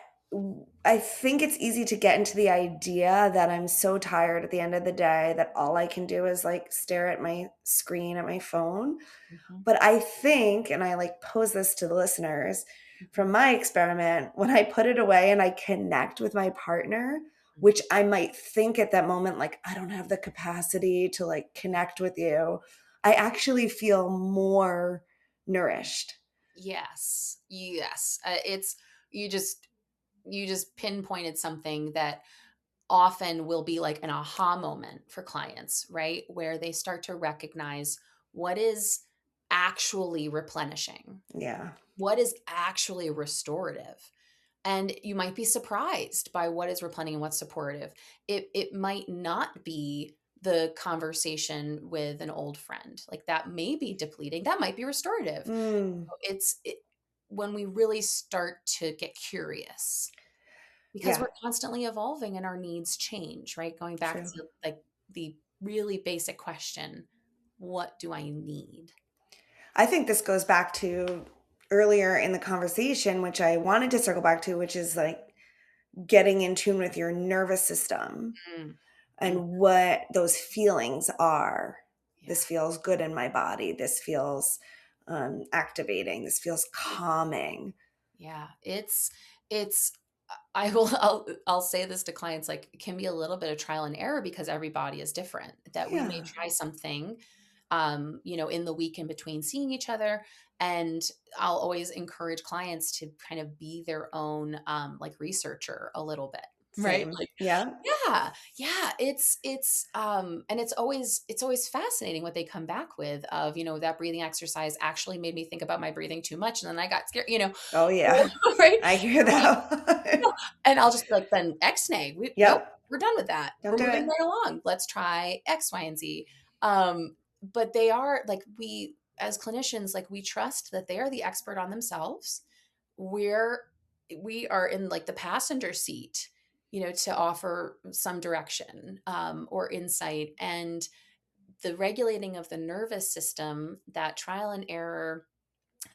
A: I think it's easy to get into the idea that I'm so tired at the end of the day that all I can do is like stare at my screen at my phone.
B: mhm,
A: But I think, and I like pose this to the listeners
B: mhm,
A: from my experiment, when I put it away and I connect with my partner, which
B: mhm.
A: I might think at that moment, like, I don't have the capacity to like connect with you, I actually feel more nourished.
B: Yes. Yes. It's you just you just pinpointed something that often will be like an aha moment for clients, right? Where they start to recognize what is actually replenishing,
A: Yeah.
B: what is actually restorative. And you might be surprised by what is replenishing and what's supportive. It might not be the conversation with an old friend. Like that may be depleting. That might be restorative.
A: Mm,
B: When we really start to get curious because
A: yeah,
B: we're constantly evolving and our needs change, right? Going back
A: true.
B: to like the really basic question, what do I need?
A: I think this goes back to earlier in the conversation, which I wanted to circle back to, which is like getting in tune with your nervous system
B: Mm, mm,
A: and what those feelings are.
B: yeah.
A: This feels good in my body. This feels activating. This feels calming.
B: Yeah, it's I will I'll say this to clients, like it can be a little bit of trial and error because every body is different. That we may
A: Yeah.
B: try something in the week in between seeing each other, and I'll always encourage clients to kind of be their own like researcher a little bit, right?
A: Same.
B: Like
A: Yeah.
B: yeah, yeah, and it's always fascinating what they come back with of, that breathing exercise actually made me think about my breathing too much and then I got scared,
A: Oh, yeah.
B: right?
A: I hear that.
B: And I'll just be like, then X-nay. Nope,
A: Yep.
B: we're done with that.
A: Don't
B: We're
A: do
B: moving
A: it.
B: right along. Let's try X, Y, and Z. But they are like we as clinicians, like we trust that they are the expert on themselves. We're we are in like the passenger seat, to offer some direction or insight. And the regulating of the nervous system, that trial and error,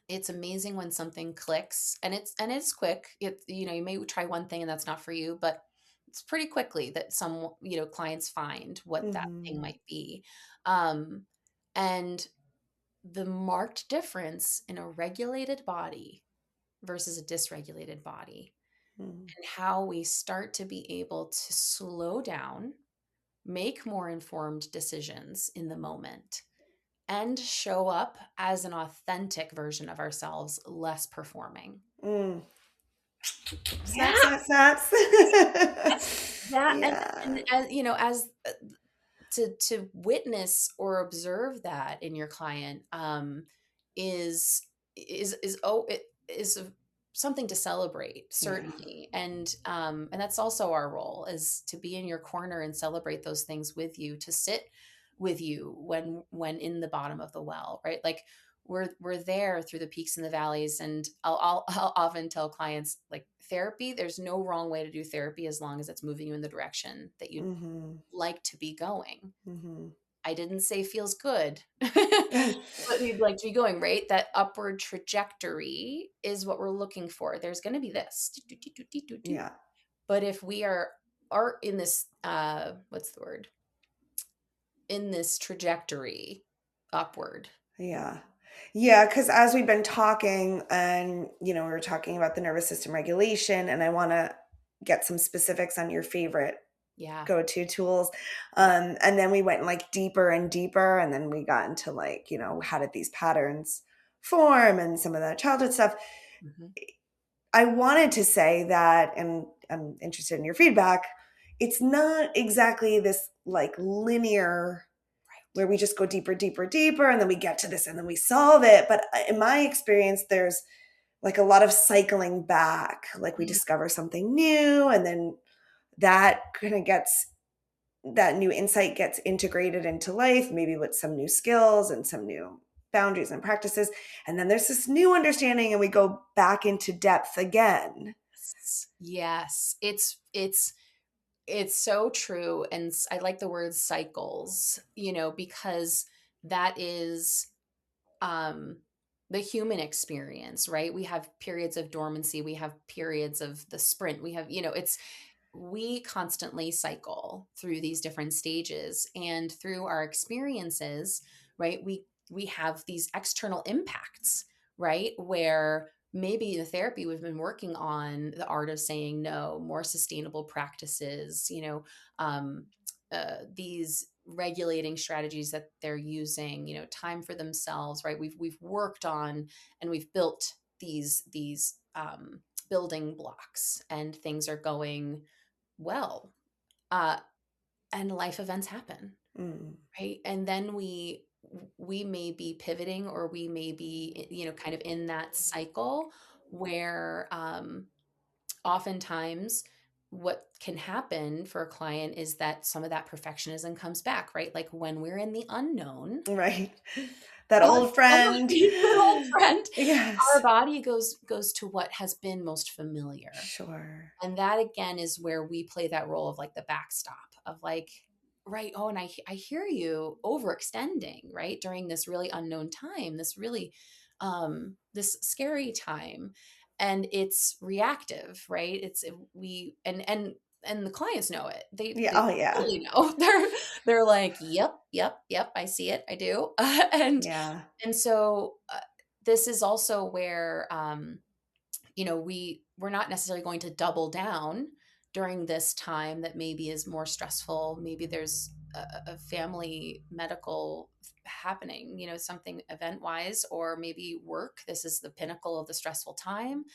B: it's amazing when something clicks, and it's quick. You may try one thing and that's not for you, but it's pretty quickly that some clients find what that thing
A: Hmm.
B: might be. um and the marked difference in a regulated body versus a dysregulated body,
A: Hmm.
B: and how we start to be able to slow down, make more informed decisions in the moment, and show up as an authentic version of ourselves, less performing.
A: Mm. Snap,
B: Yeah,
A: snap, snaps.
B: yeah, and
A: Yeah.
B: as to witness or observe that in your client is it is something to celebrate,
A: Yeah.
B: certainly. And that's also our role, is to be in your corner and celebrate those things with you, to sit with you when in the bottom of the well, right? Like we're there through the peaks and the valleys. And I'll often tell clients, like, therapy, there's no wrong way to do therapy as long as it's moving you in the direction that you
A: Hmm.
B: like to be going.
A: Hmm.
B: I didn't say feels good, but you'd like to be going, right? That upward trajectory is what we're looking for. There's going to be this, do, do, do, do, do, do.
A: Yeah.
B: But if we are in this, what's the word? In this trajectory upward.
A: Yeah. Yeah, because as we've been talking, and we were talking about the nervous system regulation, and I want to get some specifics on your favorite
B: Yeah.
A: go-to tools.
B: Yeah.
A: And then we went like deeper and deeper, and then we got into like, how did these patterns form and some of the childhood stuff.
B: Mhm.
A: I wanted to say that, and I'm interested in your feedback, it's not exactly this like linear
B: Right.
A: where we just go deeper, deeper, deeper, and then we get to this and then we solve it. But in my experience, there's like a lot of cycling back. Like we
B: Mhm.
A: discover something new, and then that kind of gets that new insight gets integrated into life, maybe with some new skills and some new boundaries and practices. And then there's this new understanding, and we go back into depth again.
B: Yes. Yes. It's so true, and I like the word cycles, because that is um the human experience, right? We have periods of dormancy, we have periods of the sprint, we have, it's we constantly cycle through these different stages, and through our experiences, right, we have these external impacts, right, where maybe the therapy we've been working on, the art of saying no, more sustainable practices, these regulating strategies that they're using, time for themselves, right, we've worked on and we've built these building blocks, and things are going well, uh, and life events happen,
A: Mm,
B: right? And then we may be pivoting, or we may be, kind of in that cycle where, oftentimes what can happen for a client is that some of that perfectionism comes back, right? Like when we're in the unknown,
A: right. That
B: our
A: old friend.
B: good old friend, our
A: Yes.
B: body goes to what has been most familiar.
A: Sure.
B: And that again is where we play that role of like the backstop of like, right, oh, and I hear you overextending, right, during this really unknown time, this really this scary time. And it's reactive, right? We and the clients know it.
A: Yeah.
B: They
A: Oh, yeah.
B: totally know. They're like, yep, yep, yep, I see it, I do.
A: Yeah.
B: And so this is also where we're not necessarily going to double down during this time that maybe is more stressful. Maybe there's a family medical happening, something event wise, or maybe work. This is the pinnacle of the stressful time.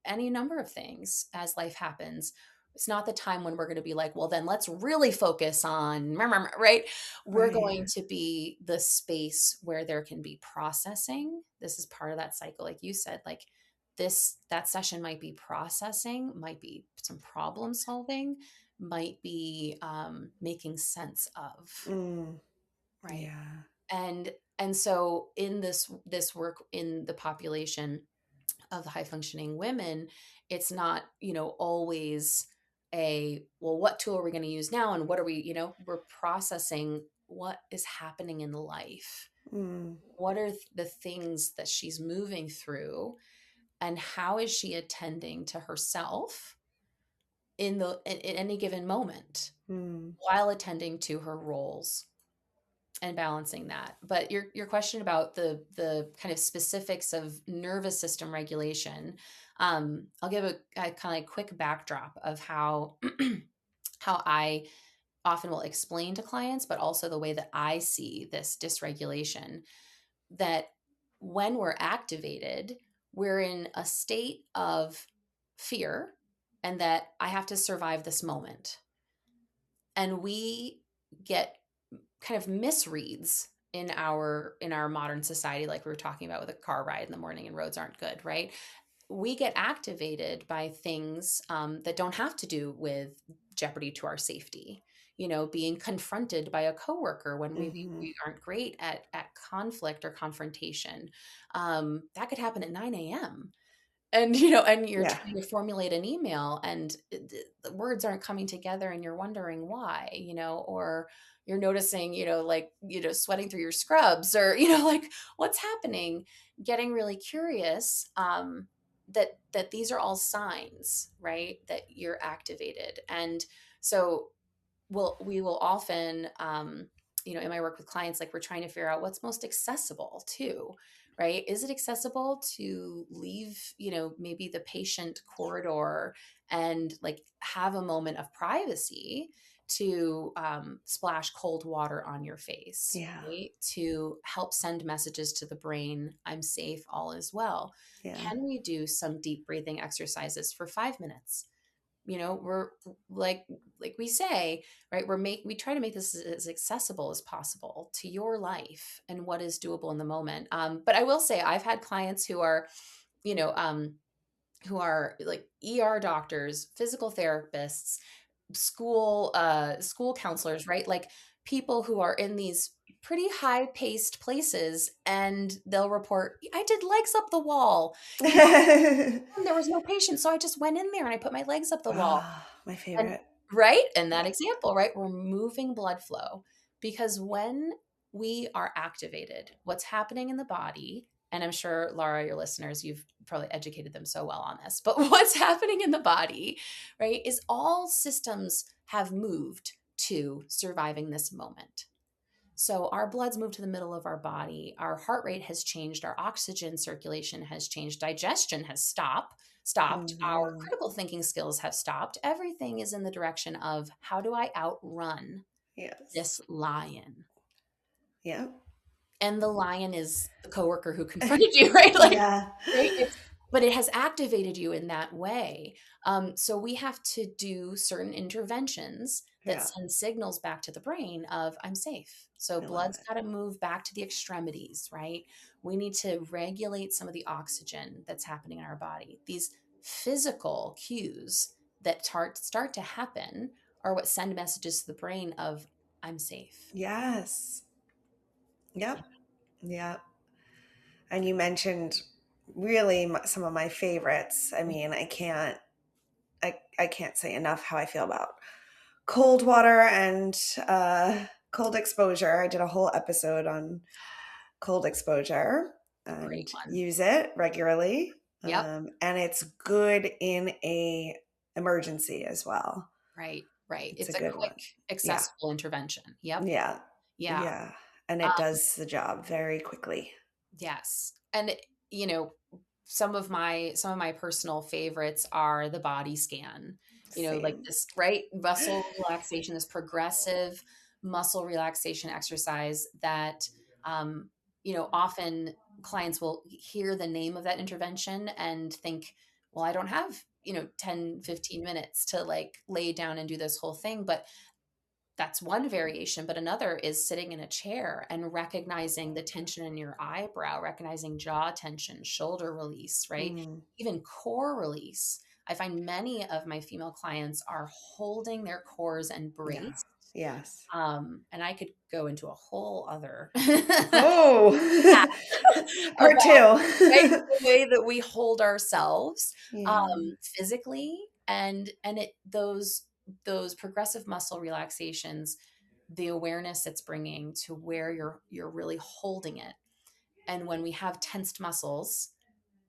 B: Any number of things as life happens. It's not the time when we're going to be like, well, then let's really focus on, right? We're
A: Right.
B: going to be the space where there can be processing. This is part of that cycle, like you said, like that session might be processing, might be some problem solving, might be making sense of,
A: Mm,
B: right?
A: yeah.
B: And so in this work in the population of the high functioning women, it's not, always well, what tool are we going to use now, and what are we, we're processing what is happening in life,
A: Mm,
B: what are the things that she's moving through, and how is she attending to herself in any given moment
A: mm,
B: while attending to her roles and balancing that. But your question about the kind of specifics of nervous system regulation, I'll give a kind of quick backdrop of how how I often will explain to clients, but also the way that I see this dysregulation, that when we're activated, we're in a state of fear, and that I have to survive this moment. And we get kind of misreads in our modern society, like we were talking about with a car ride in the morning and roads aren't good, right? We get activated by things that don't have to do with jeopardy to our safety, being confronted by a coworker when maybe
A: mhm.
B: we aren't great at conflict or confrontation. That could happen at 9 a.m., and and you're
A: Yeah.
B: trying to formulate an email, and the words aren't coming together, and you're wondering why, or you're noticing, like, sweating through your scrubs, or like, what's happening, getting really curious, that these are all signs, right, that you're activated. And so we will often, in my work with clients, like we're trying to figure out what's most accessible too, right? Is it accessible to leave, maybe the patient corridor and like have a moment of privacy to splash cold water on your face,
A: Yeah.
B: right? To help send messages to the brain, I'm safe, all is well.
A: Yeah.
B: Can we do some deep breathing exercises for 5 minutes? We're like we say, right? We try to make this as accessible as possible to your life and what is doable in the moment. But I will say I've had clients you know, um, who are like ER doctors, physical therapists, school counselors, right? Like people who are in these pretty high paced places, and they'll report, I did legs up the wall, you know, and there was no patient, so I just went in there and I put my legs up the wall.
A: Ah, my
B: And
A: favorite.
B: right? In that
A: Yeah.
B: example, right? We're moving blood flow because when we are activated, what's happening in the body, and I'm sure, Laura, your listeners, you've probably educated them so well on this, but what's happening in the body, right, is all systems have moved to surviving this moment. So our blood's moved to the middle of our body. Our heart rate has changed. Our oxygen circulation has changed. Digestion has stopped. Our
A: Hmm.
B: critical thinking skills have stopped. Everything is in the direction of how do I outrun this
A: Yes.
B: lion?
A: Yeah.
B: And the lion is the coworker who confronted you, right? Like,
A: Yeah.
B: right? But it has activated you in that way. So we have to do certain interventions that
A: Yeah.
B: send signals back to the brain of I'm safe. So
A: I love
B: blood's
A: it.
B: got to move back to the extremities, right? We need to regulate some of the oxygen that's happening in our body. These physical cues that start to happen are what send messages to the brain of I'm safe.
A: Yes. Yep. Yep. And you mentioned really some of my favorites. I mean, I can't say enough how I feel about cold water and cold exposure. I did a whole episode on cold exposure
B: Great
A: and
B: one.
A: use it regularly.
B: Yep.
A: And it's good in a emergency as well.
B: Right. Right.
A: It's a
B: It's a
A: good
B: quick,
A: one. Yeah.
B: accessible intervention. Yep.
A: Yeah.
B: Yeah.
A: Yeah. And it
B: Um,
A: does the job very quickly.
B: yes. And you know, some of my personal favorites are the body scan. Like
A: Same.
B: this, right? Muscle relaxation, this progressive muscle relaxation exercise that often clients will hear the name of that intervention and think, well, I don't have, 10, 15 minutes to like lay down and do this whole thing. But that's one variation, but another is sitting in a chair and recognizing the tension in your eyebrow, recognizing jaw tension, shoulder release, right?
A: Mm,
B: Even core release. I find many of my female clients are holding their cores and
A: yeah.
B: brace.
A: Yes.
B: And I could go into a whole other
A: Oh, part
B: about, right,
A: two.
B: the way that we hold ourselves
A: Yeah.
B: physically, and those progressive muscle relaxations, the awareness it's bringing to where you're really holding it. And when we have tensed muscles,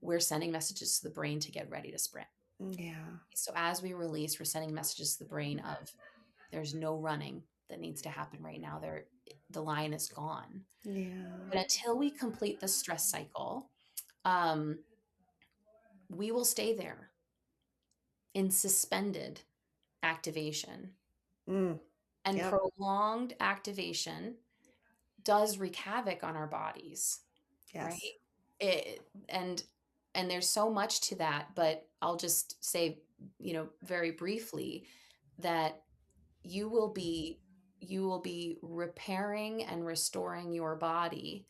B: we're sending messages to the brain to get ready to sprint.
A: Yeah.
B: So as we release, we're sending messages to the brain of there's no running that needs to happen right now. The line is gone.
A: Yeah.
B: But until we complete the stress cycle, um, we will stay there in suspended activation.
A: Mm,
B: And
A: yep.
B: prolonged activation does wreak havoc on our bodies, right?
A: Yes.
B: It, and there's so much to that, but I'll just say, very briefly that you will be you will be repairing and restoring your body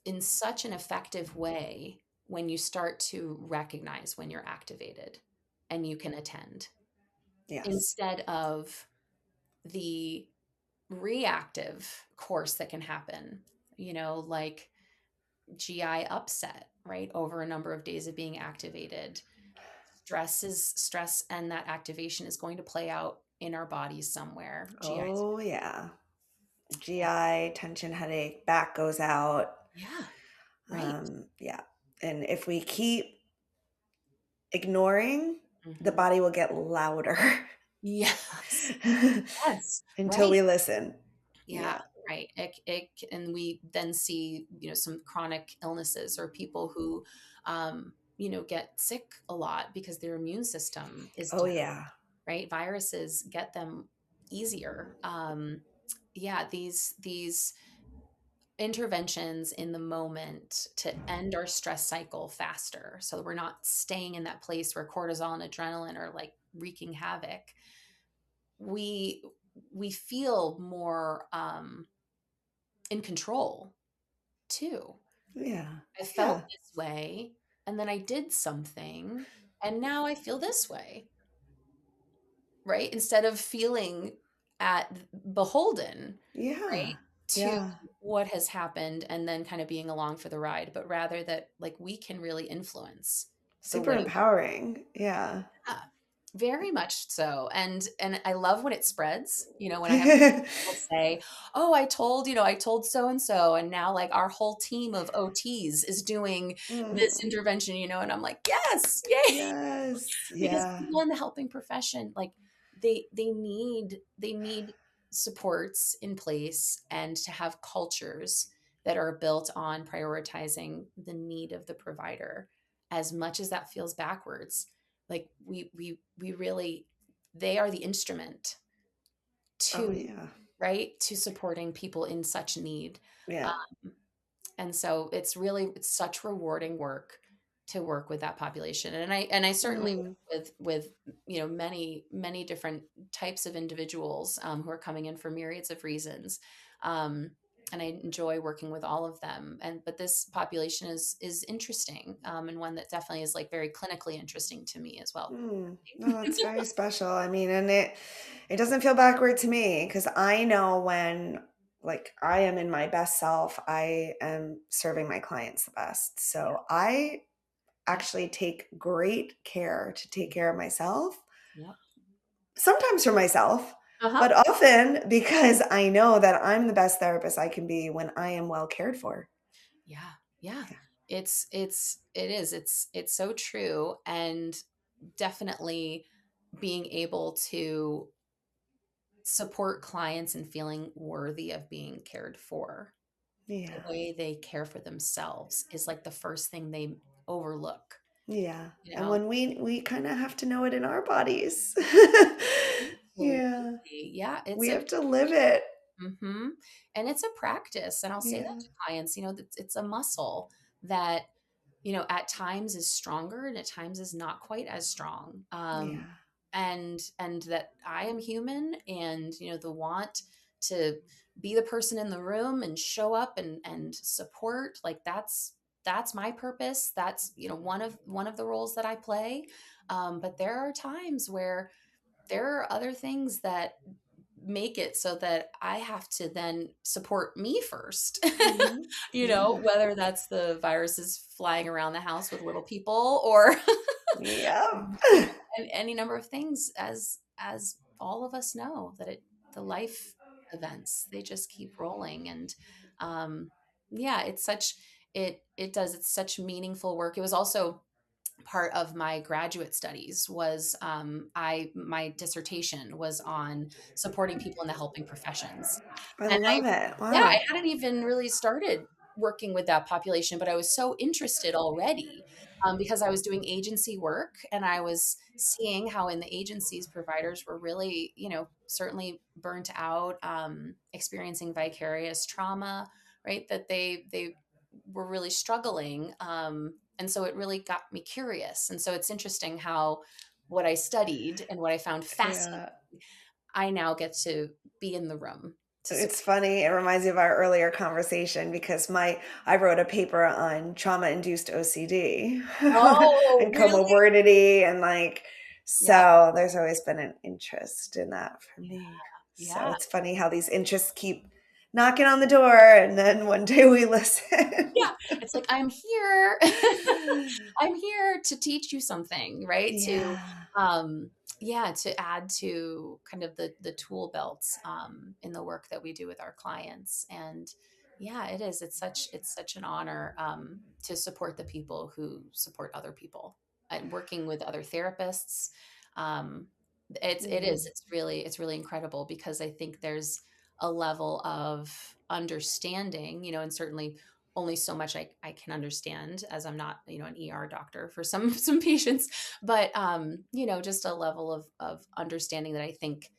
B: in such an effective way when you start to recognize when you're activated and you can attend
A: Yes.
B: instead of the reactive course that can happen, like GI upset, right? Over a number of days of being activated. Stress and that activation is going to play out in our bodies somewhere. GI.
A: Oh, yeah. GI, tension headache, back goes out.
B: Yeah. Right.
A: Yeah. And if we keep ignoring, the
B: Hmm.
A: body will get louder
B: Yes. Yes.
A: until
B: Right.
A: we listen.
B: Yeah.
A: Yeah.
B: Right. And we then see, some chronic illnesses or people who, get sick a lot because their immune system is
A: Oh,
B: down.
A: yeah.
B: right? Viruses get them easier. Yeah, these interventions in the moment to end our stress cycle faster, so we're not staying in that place where cortisol and adrenaline are like wreaking havoc. We we feel more in control too.
A: Yeah.
B: I felt
A: Yeah.
B: this way, and then I did something, and now I feel this way, right? Instead of feeling at beholden,
A: Yeah.
B: right, to
A: Yeah.
B: what has happened and then kind of being along for the ride, but rather that like we can really influence the
A: Super
B: way.
A: empowering. Yeah.
B: Yeah, very much so. And I love when it spreads, when I have people say, "Oh, I told so and so, and now like our whole team of OTs is doing this
A: Mm.
B: intervention," and I'm like, "Yes, yay!"
A: Yes.
B: Because
A: Yeah.
B: people in the helping profession, like they need supports in place and to have cultures that are built on prioritizing the need of the provider. As much as that feels backwards, like we really, they are the instrument
A: Oh,
B: to,
A: yeah.
B: right, to supporting people in such need.
A: Yeah.
B: Um, and so it's such rewarding work to work with that population. And I certainly
A: Mm.
B: work with many different types of individuals, who are coming in for myriads of reasons. um, and I enjoy working with all of them, but this population is interesting, and one that definitely is like very clinically interesting to me as well.
A: Mm. No, that's very special. I mean, and it doesn't feel backward to me because I know when like I am in my best self, I am serving my clients the best.
B: Yeah,
A: So I
B: yeah,
A: actually take great care to take care of myself,
B: yeah.
A: sometimes for myself,
B: Uh-huh.
A: but often because I know that I'm the best therapist I can be when I am well cared for.
B: Yeah, yeah.
A: Yeah.
B: It's so true. And definitely being able to support clients and feeling worthy of being cared for the
A: Yeah.
B: way they care for themselves is like the first thing they overlook,
A: Yeah.
B: you
A: And
B: know?
A: when we kind of have to know it in our bodies.
B: Absolutely.
A: Yeah.
B: Yeah, it's
A: We
B: a
A: have to live it.
B: mhm. And it's a practice. And I'll say that
A: Yeah.
B: to clients, it's a muscle that, at times is stronger and at times is not quite as strong.
A: Yeah.
B: And that I am human, and, the want to be the person in the room and show up and support, like that's my purpose. That's, one of the roles that I play. But there are times where there are other things that make it so that I have to then support me first.
A: Hmm. Yeah.
B: Whether that's the viruses flying around the house with little people, or
A: Yep.
B: any number of things, as all of us know that the life events, they just keep rolling. And yeah, it's such meaningful work. It was also part of my graduate studies. Was I my dissertation was on supporting people in the helping professions.
A: I
B: And
A: love it.
B: yeah, I
A: Wow.
B: hadn't even really started working with that population, but I was so interested already, because I was doing agency work and I was seeing how in the agencies providers were really, certainly burnt out, experiencing vicarious trauma, right? That they were really struggling. And so it really got me curious. And so it's interesting how what I studied and what I found fascinating,
A: Yeah.
B: I now get to be in the room to support.
A: It's funny. It reminds me of our earlier conversation because I wrote a paper on trauma-induced OCD
B: Oh,
A: and
B: really?
A: comorbidity and like
B: Yep.
A: so there's always been an interest in that for
B: Yeah.
A: me. So
B: Yeah.
A: it's funny how these interests keep knocking on the door and then one day we listen.
B: Yeah. It's like, I'm here. I'm here to teach you something, right?
A: Yeah.
B: Um, yeah, to add to kind of the tool belts, in the work that we do with our clients. And yeah, it is. It's such an honor, to support the people who support other people and working with other therapists. Um,
A: Mm.
B: it's really incredible because I think there's a level of understanding, and certainly only so much I can understand, as I'm not, an ER doctor for some some patients, but just a level of understanding that I think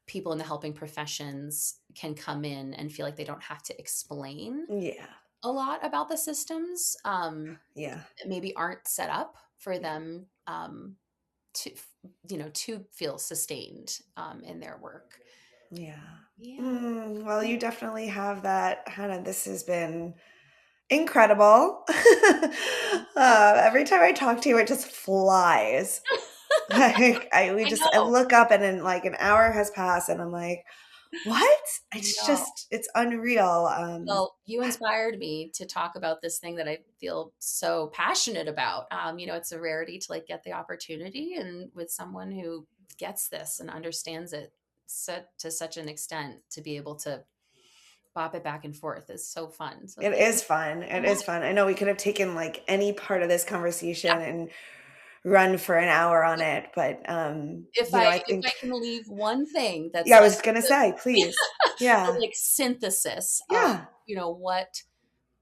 B: people in the helping professions can come in and feel like they don't have to explain
A: Yeah.
B: a lot about the systems,
A: Yeah.
B: that maybe aren't set up for them, to to feel sustained, in their work.
A: Yeah.
B: Yeah.
A: Well, you definitely have that, Hannah. This has been incredible. Every time I talk to you, it just flies. Like
B: I
A: I
B: know.
A: look up and then like an hour has passed and I'm like, what?
B: I
A: It's
B: know.
A: just, it's unreal.
B: Well, you inspired me to talk about this thing that I feel so passionate about. It's a rarity to like get the opportunity, and with someone who gets this and understands it to such an extent, to be able to bop it back and forth is so fun. So
A: It
B: thank you
A: is fun.
B: so
A: It is
B: much.
A: fun. I know we could have taken like any part of this
B: Yeah.
A: conversation and run for an hour on it, but
B: If
A: I
B: if I
A: think,
B: can leave one thing that's
A: yeah, I
B: like
A: was gonna
B: the,
A: say, please.
B: the
A: Yeah.
B: like synthesis of,
A: Yeah.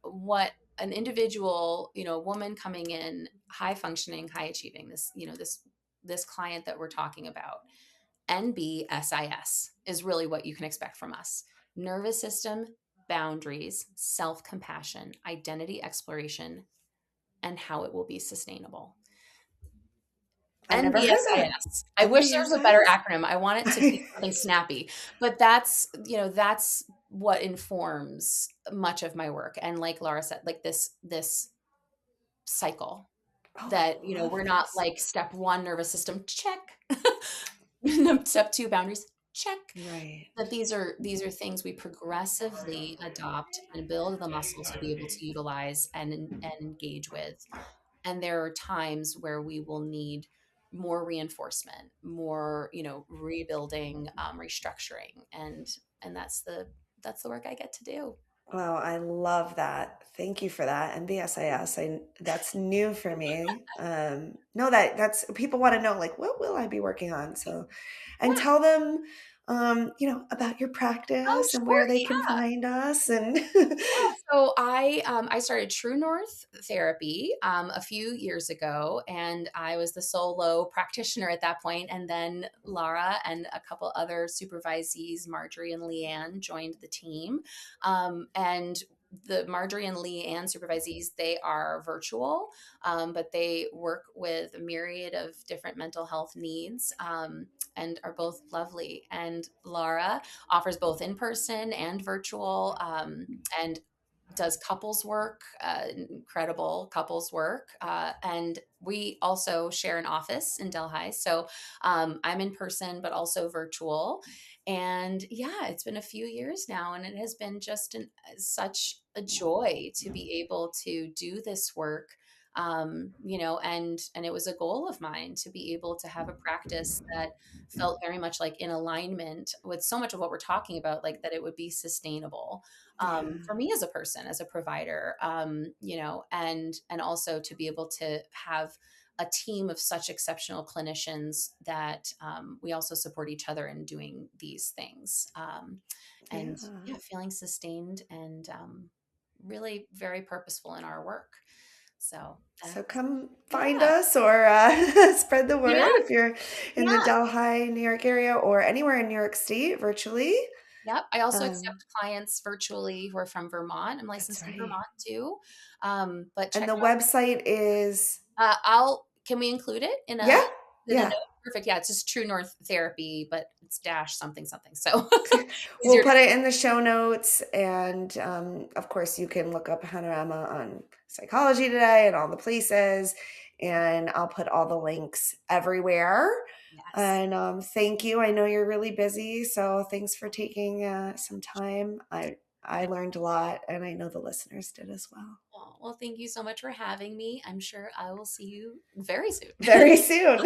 B: what an individual, woman coming in, high functioning, high achieving, this client that we're talking about, NBSIS is really what you can expect from us. Nervous system, boundaries, self-compassion, identity exploration, and how it will be sustainable.
A: I never heard that.
B: NBSIS. I wish there was a better
A: NBSIS?
B: acronym. I want it to be something snappy, but that's what informs much of my work. And like Laura said, like this cycle
A: Oh,
B: that,
A: I love
B: we're not
A: this.
B: like step one, nervous system, check. Step two, boundaries, check.
A: Right.
B: That these are things we progressively adopt and build the muscle to be able to utilize and engage with. And there are times where we will need more reinforcement, more, rebuilding, restructuring, and that's the work I get to do.
A: Wow, I love that. Thank you for that. NBSIS. That's new for me. No, that's people want to know like what will I be working on? So, and
B: Yeah.
A: tell them about your
B: Oh,
A: practice and
B: sure.
A: where they can
B: Yeah.
A: find us and
B: Yeah, so I started True North Therapy a few years ago, and I was the solo practitioner at that point. And then Lara and a couple other supervisees, Marjorie and Leanne, joined the team. And the Marjorie and Leanne supervisees, they are virtual, but they work with a myriad of different mental health needs, and are both lovely. And Lara offers both in person and virtual, and does couples work, incredible couples work. And we also share an office in Delhi. So I'm in person, but also virtual. And yeah, it's been a few years now, and it has been just such a joy to be able to do this work. And it was a goal of mine to be able to have a practice that felt very much like in alignment with so much of what we're talking about, like that it would be sustainable,
A: yeah.
B: for me as a person, as a provider, and also to be able to have a team of such exceptional clinicians that, we also support each other in doing these things,
A: Yeah.
B: and yeah, feeling sustained and, really very purposeful in our work. So
A: So come find
B: yeah,
A: us or spread the
B: yeah,
A: word if you're in the
B: yeah.
A: Delhi, New York area or anywhere in New York State virtually.
B: Yep. I also
A: Um,
B: accept clients virtually who are from Vermont. I'm
A: that's
B: licensed in
A: right.
B: Vermont too. But
A: And
B: check
A: the
B: out
A: website is,
B: can we include it
A: yeah,
B: in a
A: yeah.
B: note? Perfect. Yeah, it's just True North Therapy, but it's dash something something. So
A: We'll
B: easier to
A: put it in the show notes. And of course, you can look up Hannah Rama on Psychology Today and all the places. And I'll put all the links everywhere.
B: yes.
A: And thank you. I know you're really busy, so thanks for taking some time. I learned a lot, and I know the listeners did as well.
B: Oh, well, thank you so much for having me. I'm sure I will see you very soon.
A: Very soon.